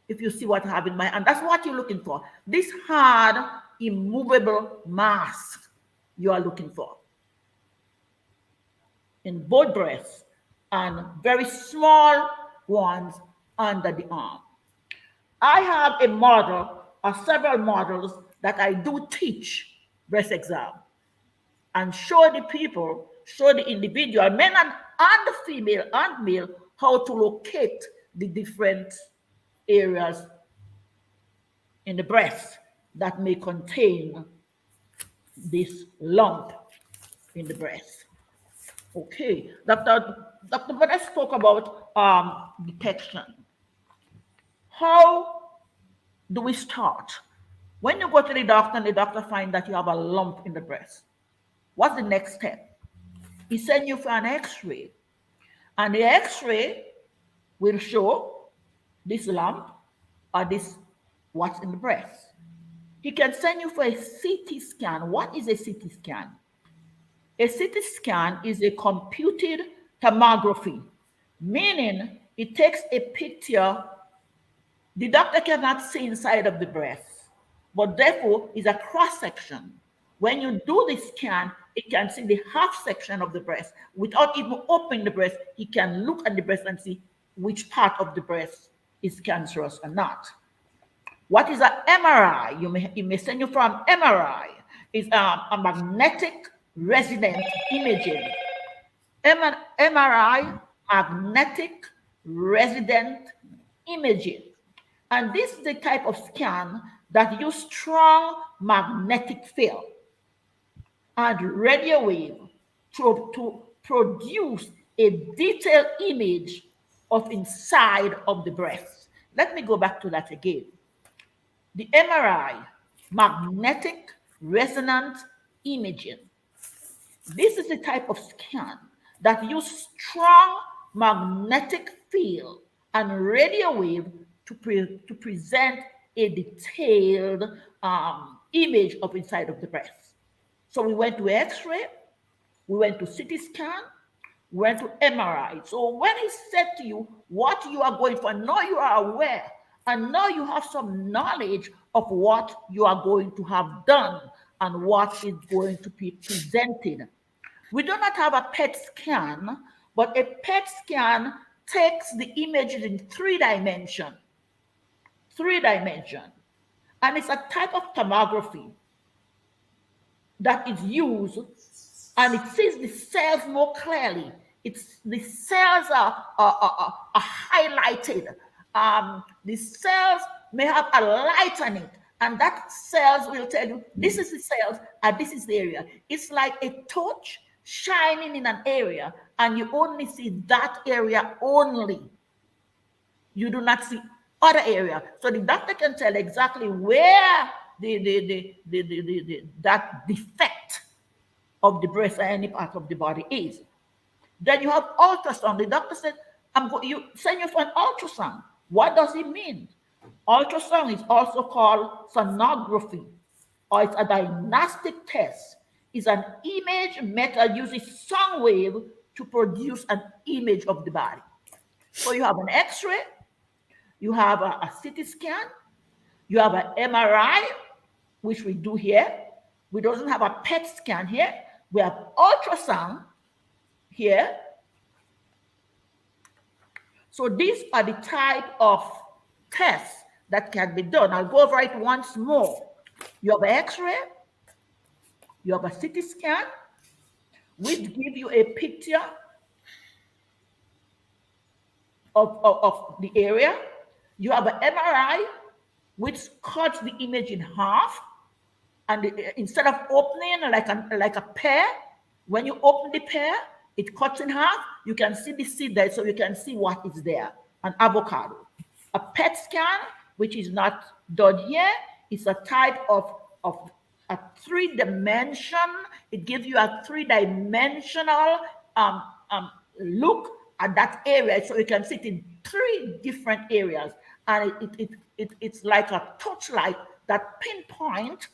if you see what I have in my hand. That's what you're looking for. This hard, immovable mass you are looking for in both breasts, and very small ones under the arm. I have a model or several models that I do teach breast exam and show the people, show the individual, men and the female and male, how to locate the different areas in the breast that may contain this lump in the breast. Okay, Dr. Let's talk about detection. How do we start? When you go to the doctor and the doctor finds that you have a lump in the breast, what's the next step? He sends you for an x-ray, and the x-ray will show this lump or this what's in the breast. He can send you for a CT scan. What is a CT scan? A CT scan is a computed tomography, meaning it takes a picture. The doctor cannot see inside of the breast, but therefore is a cross-section. When you do the scan, it can see the half section of the breast. Without even opening the breast, he can look at the breast and see which part of the breast is cancerous or not. What is an MRI? He may send you for an MRI. It's a magnetic resonance imaging. MRI, magnetic resonance imaging. And this is the type of scan that uses strong magnetic field and radio wave to produce a detailed image of inside of the breast. Let me go back to that again. The MRI, magnetic resonance imaging. This is the type of scan that uses strong magnetic field and radio wave to present a detailed image of inside of the breast. So we went to X-ray, we went to CT scan, we went to MRI. So when he said to you what you are going for, now you are aware, and now you have some knowledge of what you are going to have done and what is going to be presented. We do not have a PET scan, but a PET scan takes the images in 3 dimensions. 3 dimensions. And it's a type of tomography that is used, and it sees the cells more clearly. The cells are highlighted. The cells may have a light on it, and that cells will tell you this is the cells and this is the area. It's like a torch shining in an area, and you only see that area only. You do not see other area. So the doctor can tell exactly where that defect of the breast or any part of the body is. Then you have ultrasound. The doctor said, you send you for an ultrasound. What does it mean? Ultrasound is also called sonography, or it's a diagnostic test. It's an image method using sound wave to produce an image of the body. So you have an X-ray, you have a CT scan, you have an MRI, which we do here. We don't have a PET scan here. We have ultrasound here. So these are the type of tests that can be done. I'll go over it once more. You have an X-ray, you have a CT scan, which give you a picture of the area. You have an MRI, which cuts the image in half, and instead of opening like a pear, when you open the pear, it cuts in half. You can see the seed there, so you can see what is there. An avocado. A PET scan, which is not done here, is a type of a 3-dimension. It gives you a 3-dimensional look at that area, so you can see it in 3 different areas, and it's like a touchlight that pinpoint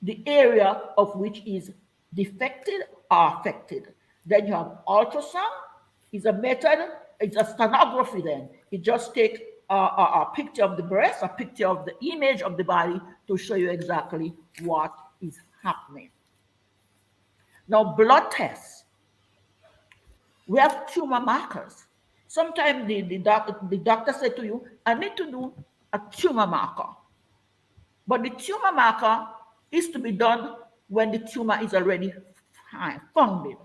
the area of which is defected or affected. Then you have ultrasound. Is a method. It's a sonography. Then it just takes a picture of the breast, a picture of the image of the body to show you exactly what is happening. Now, blood tests. We have tumor markers. Sometimes the doctor said to you, I need to do a tumor marker. But the tumor marker is to be done when the tumor is already founded.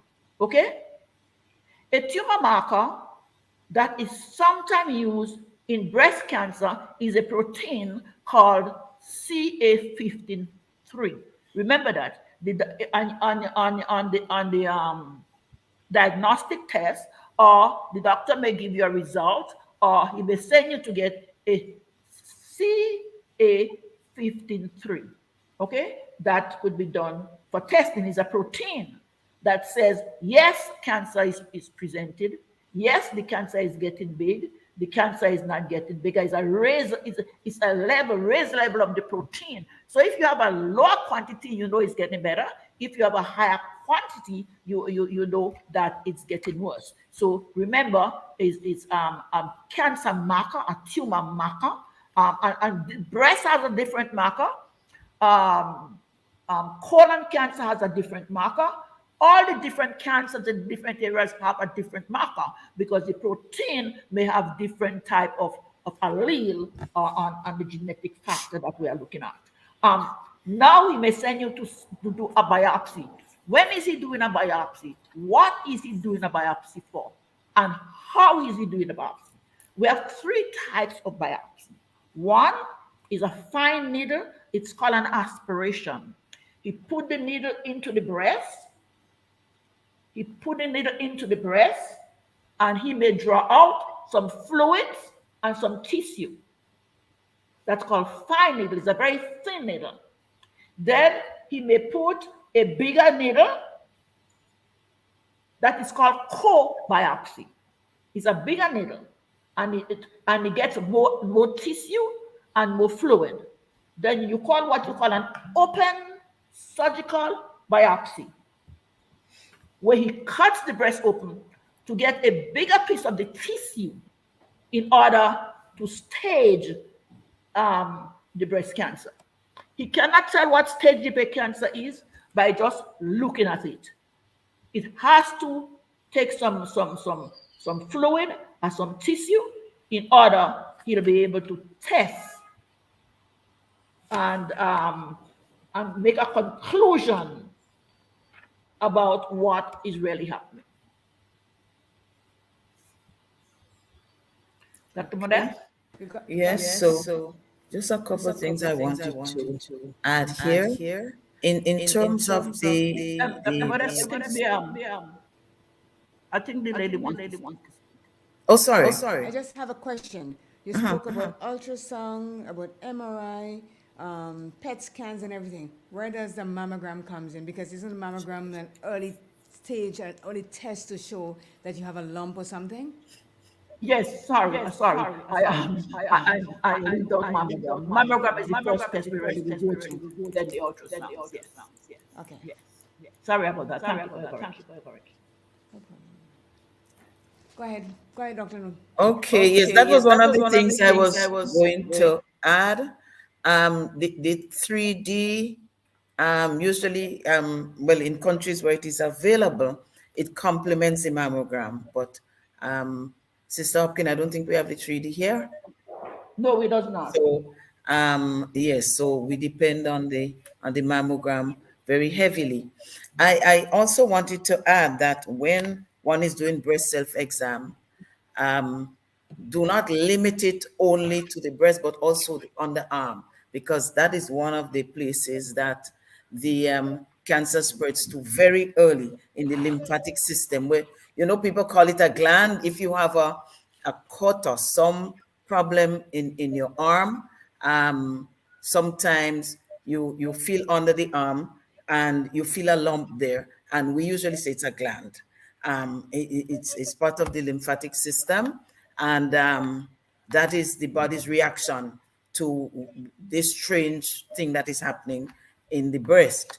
Okay? A tumor marker that is sometimes used in breast cancer is a protein called CA15-3. Remember that on the diagnostic test, or the doctor may give you a result, or he may send you to get a CA15-3. Okay, that could be done for testing. Is a protein that says yes, cancer is presented. Yes, the cancer is getting big. The cancer is not getting bigger. It's a raised level of the protein. So if you have a lower quantity, you know it's getting better. If you have a higher quantity, you know that it's getting worse. So remember, it's a cancer marker, a tumor marker, and breast has a different marker. Colon cancer has a different marker. All the different cancers in different areas have a different marker because the protein may have different type of allele on the genetic factor that we are looking at. Now he may send you to do a biopsy. When is he doing a biopsy? What is he doing a biopsy for? And how is he doing a biopsy? We have 3 types of biopsy. One is a fine needle. It's called an aspiration. He put the needle into the breast. And he may draw out some fluids and some tissue. That's called fine needle. It's a very thin needle. Then he may put a bigger needle that is called co-biopsy. It's a bigger needle, and it gets more tissue and more fluid. Then you call what you call an open surgical biopsy, where he cuts the breast open to get a bigger piece of the tissue in order to stage the breast cancer. He cannot tell what stage the breast cancer is by just looking at it. It has to take some fluid and some tissue in order he'll be able to test and make a conclusion about what is really happening. Dr. Model? Yes, so just a couple of things I wanted to add here. In terms of the I think the lady wants. Oh, sorry. I just have a question. You spoke about ultrasound, about MRI, PET scans and everything. Where does the mammogram comes in? Because isn't the mammogram an early stage, an early test to show that you have a lump or something? Yes, sorry. I really don't mammogram. Mammogram is the first test we really do to get the ultrasound. Yes. Okay. Yes. Sorry about that. Thank you for your correction. Go ahead, Dr. Noon. Okay, yes, that was one of the things I was going to add. The 3D, usually, well, in countries where it is available, it complements the mammogram. But Sister Hopkins, I don't think we have the 3D here. No, it does not. So, yes, so we depend on the mammogram very heavily. I also wanted to add that when one is doing breast self-exam, do not limit it only to the breast, but also the underarm, because that is one of the places that the cancer spreads to very early in the lymphatic system, where, people call it a gland. If you have a cut or some problem in your arm, sometimes you feel under the arm and you feel a lump there, and we usually say it's a gland. It's part of the lymphatic system, and that is the body's reaction to this strange thing that is happening in the breast.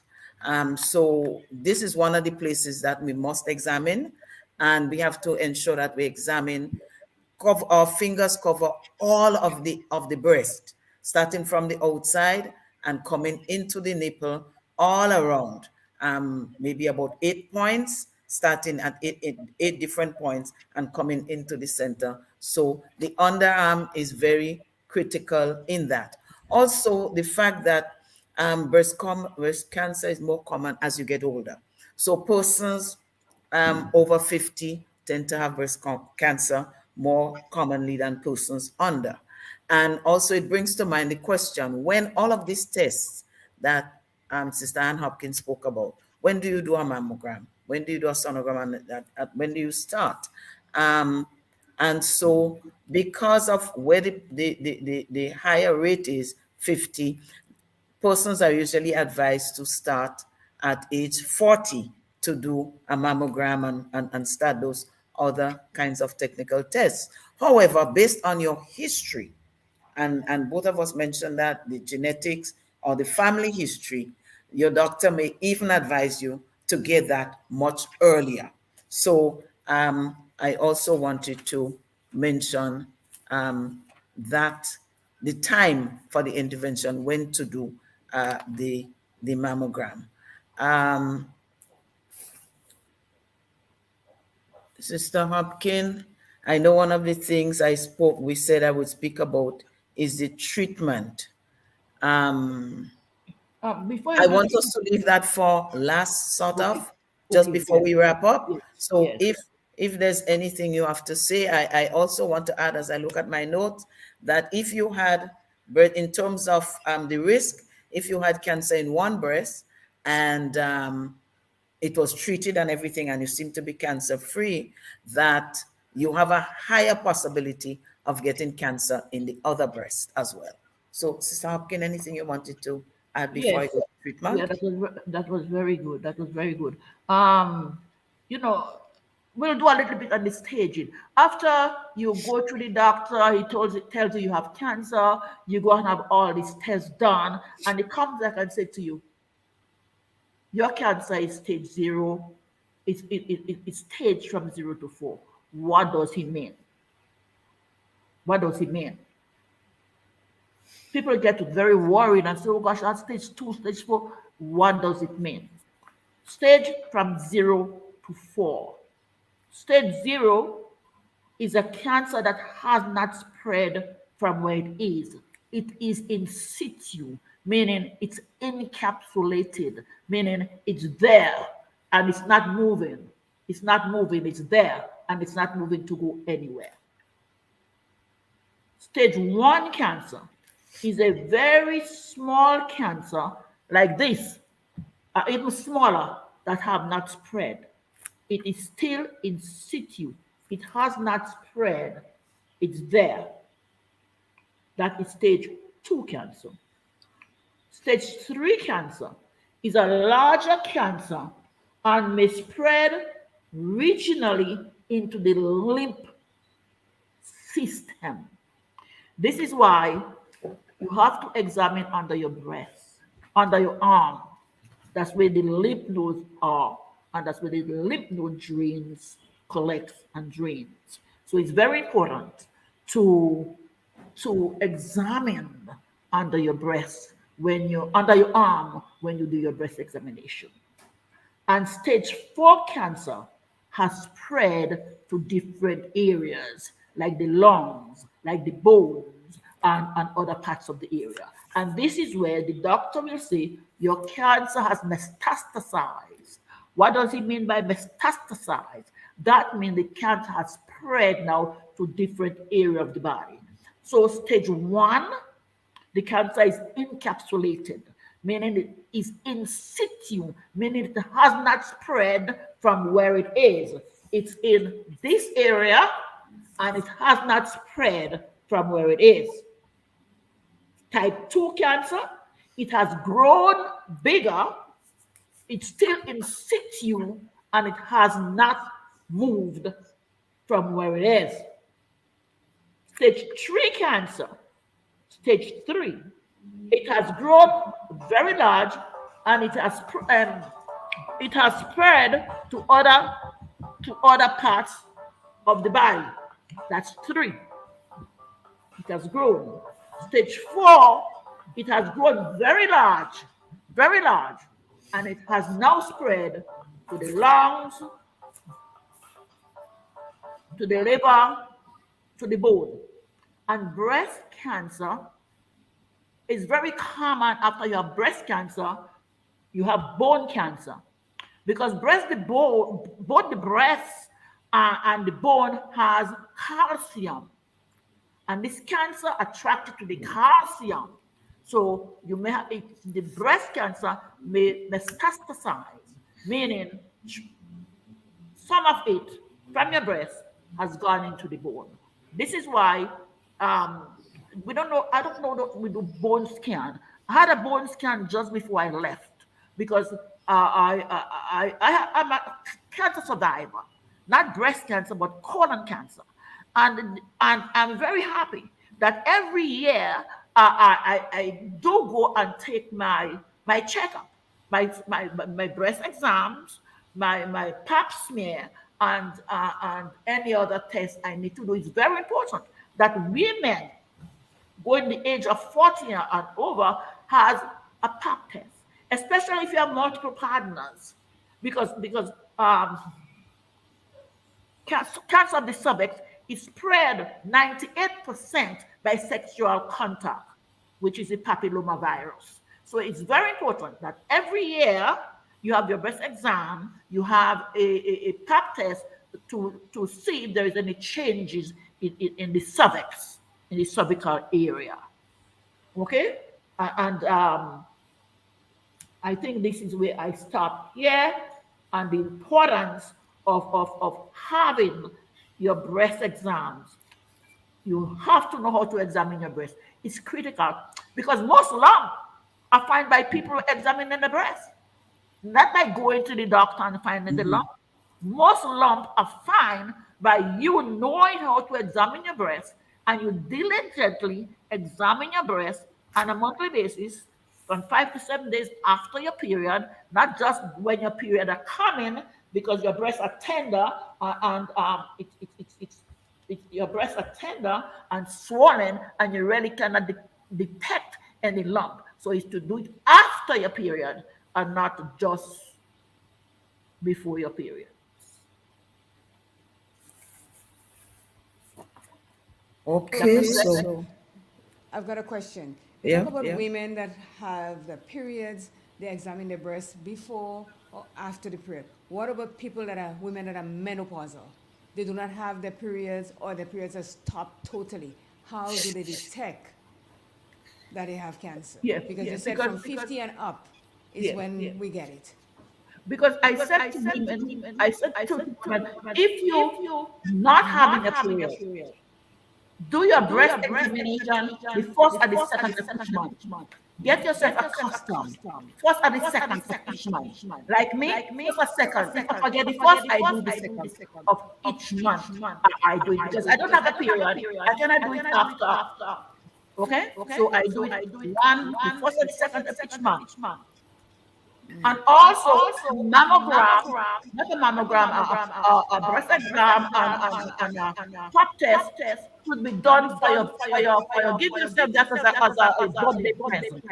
So this is one of the places that we must examine, and we have to ensure that we examine, cover our fingers, cover all of the breast, starting from the outside and coming into the nipple all around, maybe about 8 points, starting at eight different points and coming into the center. So the underarm is very critical in that. Also, the fact that breast cancer is more common as you get older. So persons over 50 tend to have breast cancer more commonly than persons under. And also it brings to mind the question, when all of these tests that Sister Ann Hopkins spoke about, when do you do a mammogram? When do you do a sonogram? And when do you start? And so because of where the higher rate is, 50, persons are usually advised to start at age 40 to do a mammogram and start those other kinds of technical tests. However, based on your history, and both of us mentioned that, the genetics or the family history, your doctor may even advise you to get that much earlier. So I also wanted to mention that the time for the intervention, when to do the mammogram. Sister Hopkins, I know one of the things we said I would speak about is the treatment. I want us to leave that for last, sort of, just before we wrap up. So if there's anything you have to say, I also want to add, as I look at my notes, that if you had, in terms of the risk, if you had cancer in one breast and it was treated and everything, and you seem to be cancer-free, that you have a higher possibility of getting cancer in the other breast as well. So, Sister Hopkins, anything you wanted to add before I go to treatment? Yeah, that was very good. That was very good. We'll do a little bit on the staging. After you go to the doctor, he tells you you have cancer, you go and have all these tests done, and he comes back and says to you, your cancer is stage 0. It's staged from 0 to 4. What does he mean? What does he mean? People get very worried and say, oh gosh, that's stage 2, stage 4. What does it mean? Stage from 0 to 4. Stage 0 is a cancer that has not spread from where it is. It is in situ, meaning it's encapsulated, meaning it's there and it's not moving. It's not moving, it's there and it's not moving to go anywhere. Stage 1 cancer is a very small cancer like this, even smaller, that have not spread. It is still in situ. It has not spread. It's there. That is stage 2 cancer. Stage 3 cancer is a larger cancer and may spread regionally into the lymph system. This is why you have to examine under your breast, under your arm. That's where the lymph nodes are, and that's where the lymph node drains, collects, and drains. So it's very important to examine under your breast under your arm when you do your breast examination. And stage 4 cancer has spread to different areas, like the lungs, like the bones, and other parts of the area. And this is where the doctor will say your cancer has metastasized. What does he mean by metastasized? that means the cancer has spread now to different area of the body. So stage 1, the cancer is encapsulated, meaning it is in situ, meaning it has not spread from where it is. It's in this area and it has not spread from where it is. Type 2 cancer, it has grown bigger, it's still in situ, and it has not moved from where it is. Stage 3 cancer, stage 3, it has grown very large and it has spread to other parts of the body. That's 3. It has grown. Stage 4, it has grown very large, and it has now spread to the lungs, to the liver, to the bone. And breast cancer is very common. After you have breast cancer, you have bone cancer, because both the breast and the bone has calcium, and this cancer attracted to the calcium. So you may have the breast cancer may metastasize, meaning some of it from your breast has gone into the bone. This is why we don't know. I don't know that we do bone scan. I had a bone scan just before I left because I'm a cancer survivor, not breast cancer, but colon cancer, and I'm very happy that every year I do go and take my checkup, my breast exams, my pap smear, and any other test I need to do. It's very important that women going the age of 40 and over has a pap test, especially if you have multiple partners, because cancer of the cervix is spread 98% by sexual contact, which is the papillomavirus. So it's very important that every year you have your breast exam, you have a pap test to see if there is any changes in the cervix, in the cervical area. Okay? And I think this is where I stop here, and the importance of having your breast exams. You have to know how to examine your breast. It's critical because most lumps are found by people examining the breast, not by going to the doctor and finding the lump. Most lumps are found by you knowing how to examine your breast, and you diligently examine your breast on a monthly basis from 5 to 7 days after your period, not just when your period are coming, because your breasts are tender your breasts are tender and swollen, and you really cannot detect any lump. So it's to do it after your period and not just before your period. Okay, so I've got a question. Yeah, Talk about yeah. women that have the periods, they examine their breasts before or after the period. What about women that are menopausal? They do not have their periods, or their periods are stopped totally. How do they detect that they have cancer? Yeah, because yeah, you said because- from 50 and up is Yeah, when yeah. we get it. Because I said to women, if you not having a period, do your breast examination the first and the second of each month. Get yourself accustomed. First and the second of each month. Like me, first or second. If I forget the first, I do the second of each month. I do it because I don't have a period. I cannot do it after. Okay? So I do it the first and the second of each month. And also mammogram, not a mammogram, a breast exam and a pap test should be done for your. Give yourself that as a birthday present.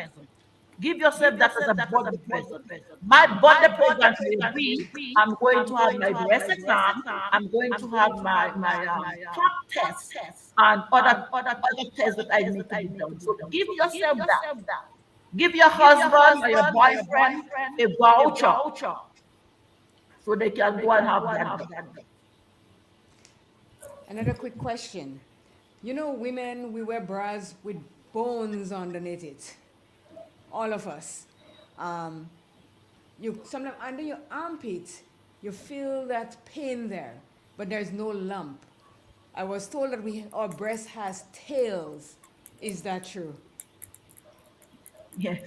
Give yourself that as a birthday present. My birthday present will be, I'm going to have my breast exam, I'm going to have my pap test and other tests that I need to be done. So give yourself that. Give your husband or your boyfriend a voucher so they can go and have that done. Another quick question. You know, women, we wear bras with bones underneath it. All of us. You sometimes under your armpit, you feel that pain there, but there's no lump. I was told that our breast has tails. Is that true? Yes.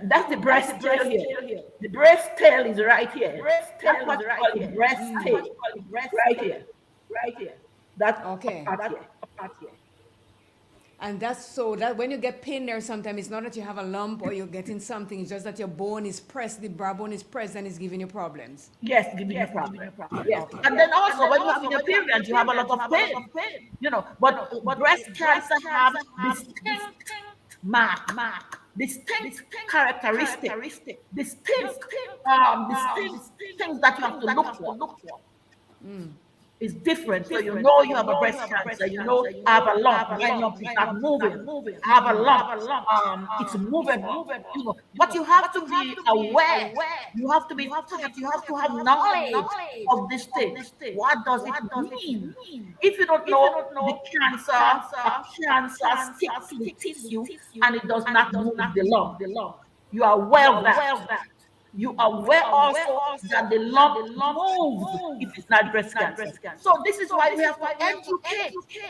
That's the breast tail here. The breast tail is right here. That's what you call the breast tail. Right here. That's Okay. up here. And that's so that when you get pain there, sometimes it's not that you have a lump or you're getting something. It's just that your bone is pressed, the bra bone is pressed, and it's giving you problems. Yes, giving you problem. Yes. And then also when you have your period, you have a lot of pain. You know, but breast cancer have distinct mark, distinct characteristic, distinct things that you have to look for. It's different. So you know you have a breast cancer. You know I have a lump. My lump is not moving. I have a lump. It's moving. You know, but you have to be aware. You have to have knowledge of this thing. What does it mean? If you don't know the cancer sticks to the tissue and it does not move the lump. You are aware of that. You are aware also that the lump moves if it's not breast cancer. So this is why we have to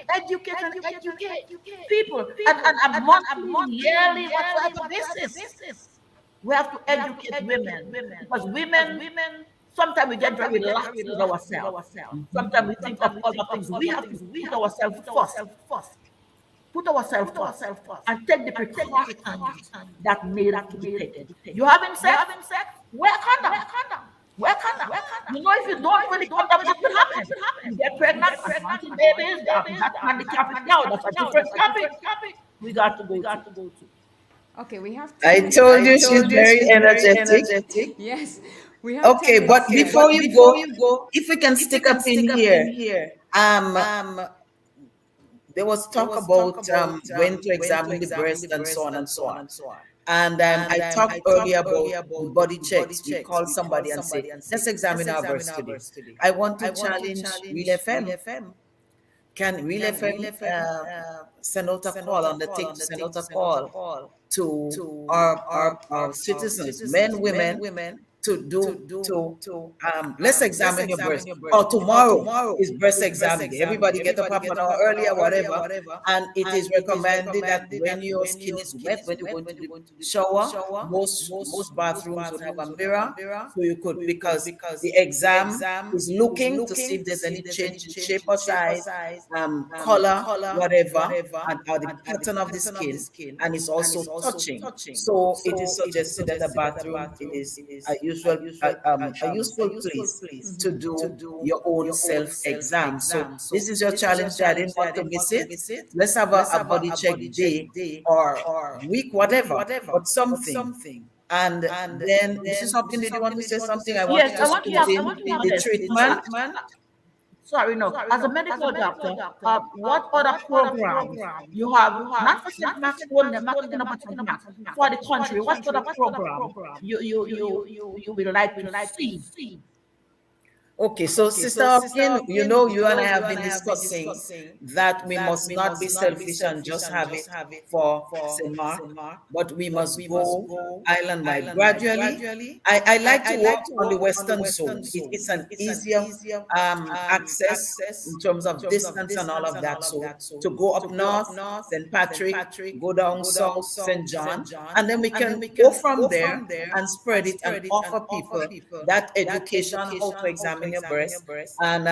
educate people. And a monthly, yearly, whatever basis. We have to educate women. Because women, sometimes we get very lax with ourselves. Sometimes we think of other things. We have to put ourselves first. Put ourselves first and take the precautions that need to be taken. You having sex? Wear condom. You know, if you don't wear the condom, what will happen? You get pregnant, asthmatic babies, that handicapped now. That's a different topic. We got to go to. Okay, we have. I told you she's very energetic. Yes, we have. Okay, but before you go, if we can stick up in here, there was talk about when to examine the breast and so on and so on. And I talked earlier about body checks. We call somebody and say, let's examine our breast today. I want to challenge Real FM. Can Real FM send out a call on the thing, send out a call to our citizens, men, women, let's examine your breast. Or tomorrow is breast examining. Everybody get up half an hour earlier, whatever. And it is recommended that when your skin is wet, when you go into the shower, most bathrooms would have a mirror, so you could, because the exam is looking to see if there's any change in shape or size, color, whatever, and the pattern of the skin, and it's also touching. So it is suggested that the bathroom is a useful place to do your own self-exam. So this is your challenge. I didn't want to miss it. Let's have a body check day or week, whatever, but something. And then this is something. Did you want to say something? I want to put in the treatment. Sorry, no. As a medical doctor, what other program you have? Not for St. Max, for the country. What other program you would like to see? Okay, so Sister Hopkins, you know, you and I have been discussing that we must not be selfish and just have it for St. Mark, but we must go island-wide. Gradually, I like to work on the western zone. It's an easier access in terms of distance and all of that. So to go up north, St. Patrick, go down south, St. John, and then we can go from there and spread it and offer people that education, how to examine your breast, and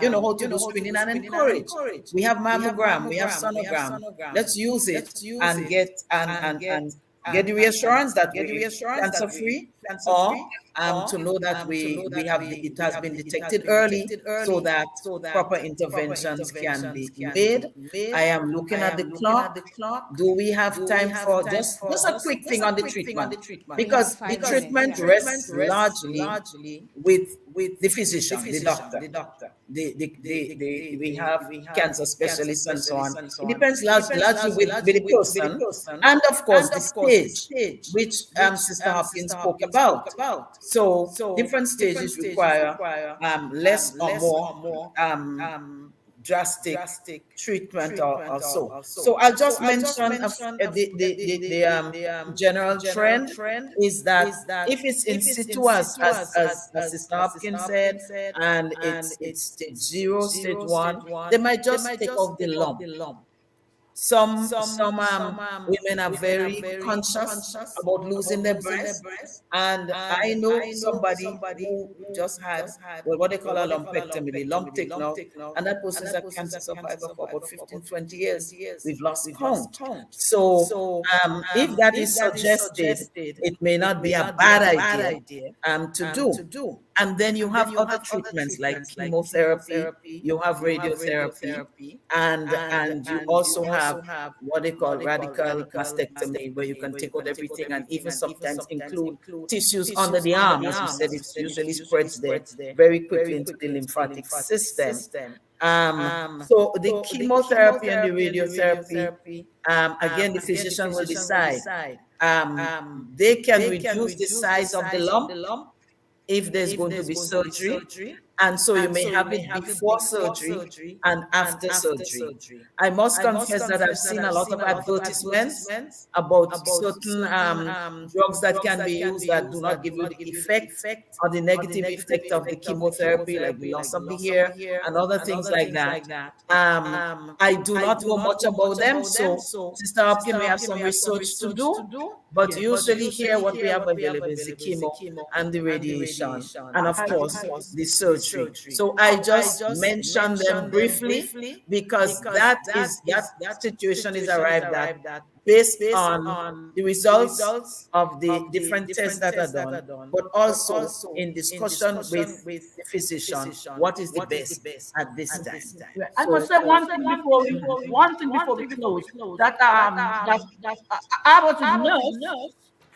you know how to do screening and encourage. We have mammogram, we have sonogram. Let's use it and get get the reassurance that we're cancer free, or to know that we have it has been detected early, so that proper interventions can be made. I am looking at the clock. Do we have time for just a quick thing on the treatment? Because the treatment rests largely with the physician, the doctor. We have cancer specialists and so on. It depends largely with the person, and of course the stage, which Sister Hopkins spoke about. So different stages require less or more drastic treatment or so. So I'll just mention the general trend is that if it's in situ, as Sister Hopkins said, and it's stage 0, stage 1, they might just take off the lump. Some women are very conscious about losing their breast, and I know somebody who just had what they call a lumpectomy, the lump taken out, and that person is a cancer survivor for about 15-20 years. We've lost count. So if that is suggested, it may not be a bad idea to do. And then you have other treatments like chemotherapy, you have radiotherapy, and you also have what they call radical mastectomy, where you can take out everything and even sometimes include tissues under the arm. As you said, it usually spreads there very quickly into the lymphatic system. So the chemotherapy and the radiotherapy, again, the physician will decide. They can reduce the size of the lump if there's going to be surgery, and so you may have it before surgery and after surgery. I must confess that I've seen a lot of advertisements about certain drugs that can be used that do not give you the effect or the negative effect of the chemotherapy, like the loss of the hair and other things like that. I do not know much about them, so Sister Hopkins may have some research to do, but usually here what we have available is the chemo and the radiation, and of course the surgery. So I just mentioned them briefly because that situation is arrived at based on the results of the different tests that are done, but also in discussion with the physician, what is the best at this time. I must say one thing before we close, that I was a nurse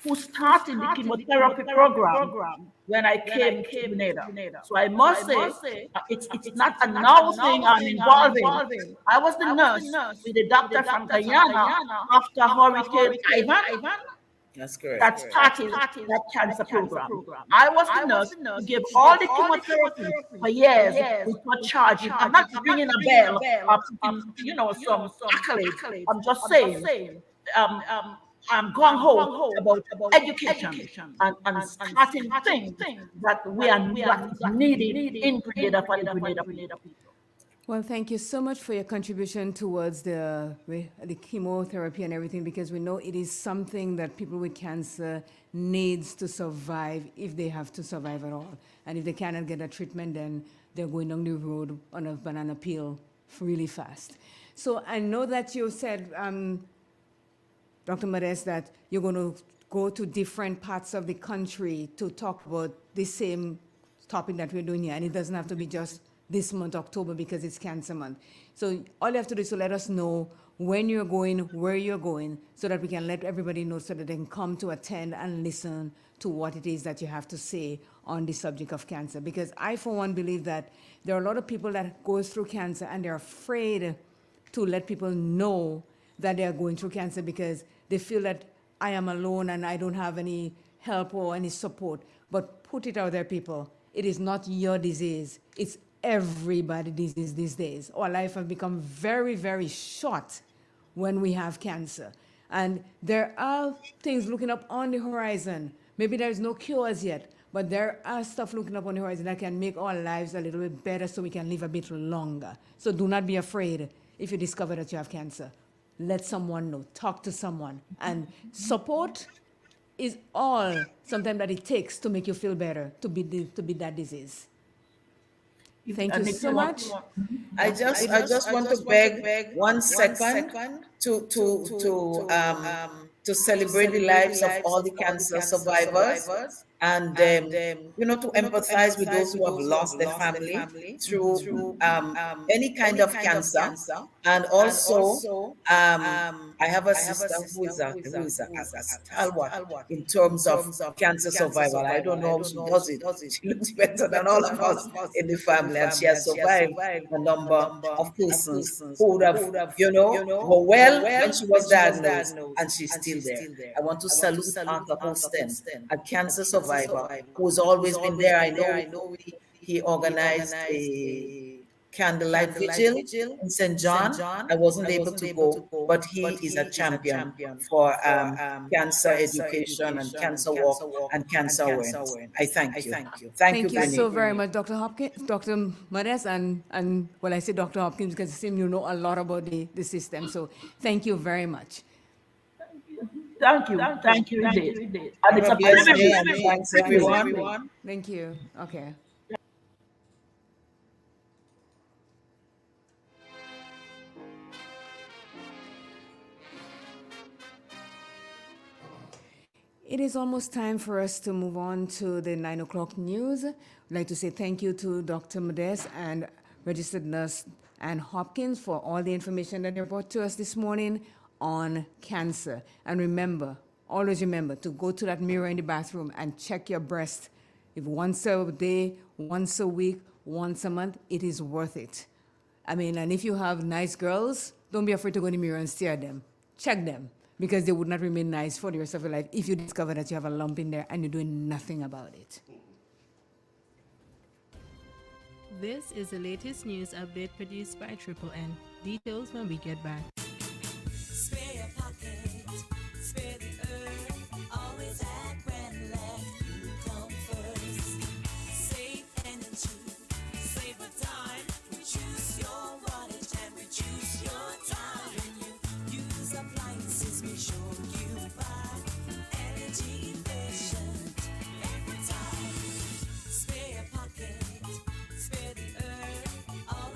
who started the chemotherapy program when I came to Grenada. So I must say, it's not a now thing I'm involving. I was the nurse with a doctor from Guyana after Hurricane Ivan. That's correct. That started that cancer program. I was the nurse who gave all the chemotherapy for years without charging. I'm not ringing a bell or some accolade. I'm just saying. I'm going home about education and starting things that we are needing in Grenada for the Grenada people. Well, thank you so much for your contribution towards the chemotherapy and everything, because we know it is something that people with cancer needs to survive if they have to survive at all. And if they cannot get a treatment, then they're going down the road on a banana peel really fast. So I know that you said, Dr. Modeste, that you're going to go to different parts of the country to talk about the same topic that we're doing here. And it doesn't have to be just this month, October, because it's Cancer Month. So all you have to do is to let us know when you're going, where you're going, so that we can let everybody know so that they can come to attend and listen to what it is that you have to say on the subject of cancer. Because I, for one, believe that there are a lot of people that go through cancer and they're afraid to let people know that they are going through cancer because they feel that I am alone and I don't have any help or any support. But put it out there, people. It is not your disease. It's everybody's disease these days. Our life has become very, very short when we have cancer. And there are things looking up on the horizon. Maybe there is no cures yet, but there are stuff looking up on the horizon that can make our lives a little bit better so we can live a bit longer. So do not be afraid if you discover that you have cancer. Let someone know, talk to someone. And support is all sometimes that it takes to make you feel better, to beat that disease. Thank you so much. I just want to beg 1 second to celebrate the lives of all the cancer survivors, and to empathize with those who have lost their family through any kind of cancer. And also, I have a sister who is a stalwart in terms of cancer survival. I don't know how she does it. She looks better than all of us in the family, and she has survived a number of persons who would have, were well when she was diagnosed, and she's still there. I want to salute Arthur Holsten, a cancer survivor who's always been there. I know he organized candlelight vigil in St. John. I wasn't able to go, but he is a champion for cancer education and cancer walk and cancer awareness. I thank you. Thank you, Thank you so Grenada. very much, Dr. Hopkins, Dr. Modest, and well, I say Dr. Hopkins because it seems you know a lot about the system. So thank you very much. Thank you. Thank you indeed. And it's a Bless privilege. you, and thanks everyone. Thank you. Okay. It is almost time for us to move on to the 9 o'clock news. I'd like to say thank you to Dr. Modest and registered nurse Ann Hopkins for all the information that they brought to us this morning on cancer. And remember, always remember to go to that mirror in the bathroom and check your breast. If once a day, once a week, once a month, it is worth it. I mean, and if you have nice girls, don't be afraid to go in the mirror and stare at them. Check them, because they would not remain nice for the rest of your life if you discover that you have a lump in there and you're doing nothing about it. This is the latest news update produced by Triple N. Details when we get back.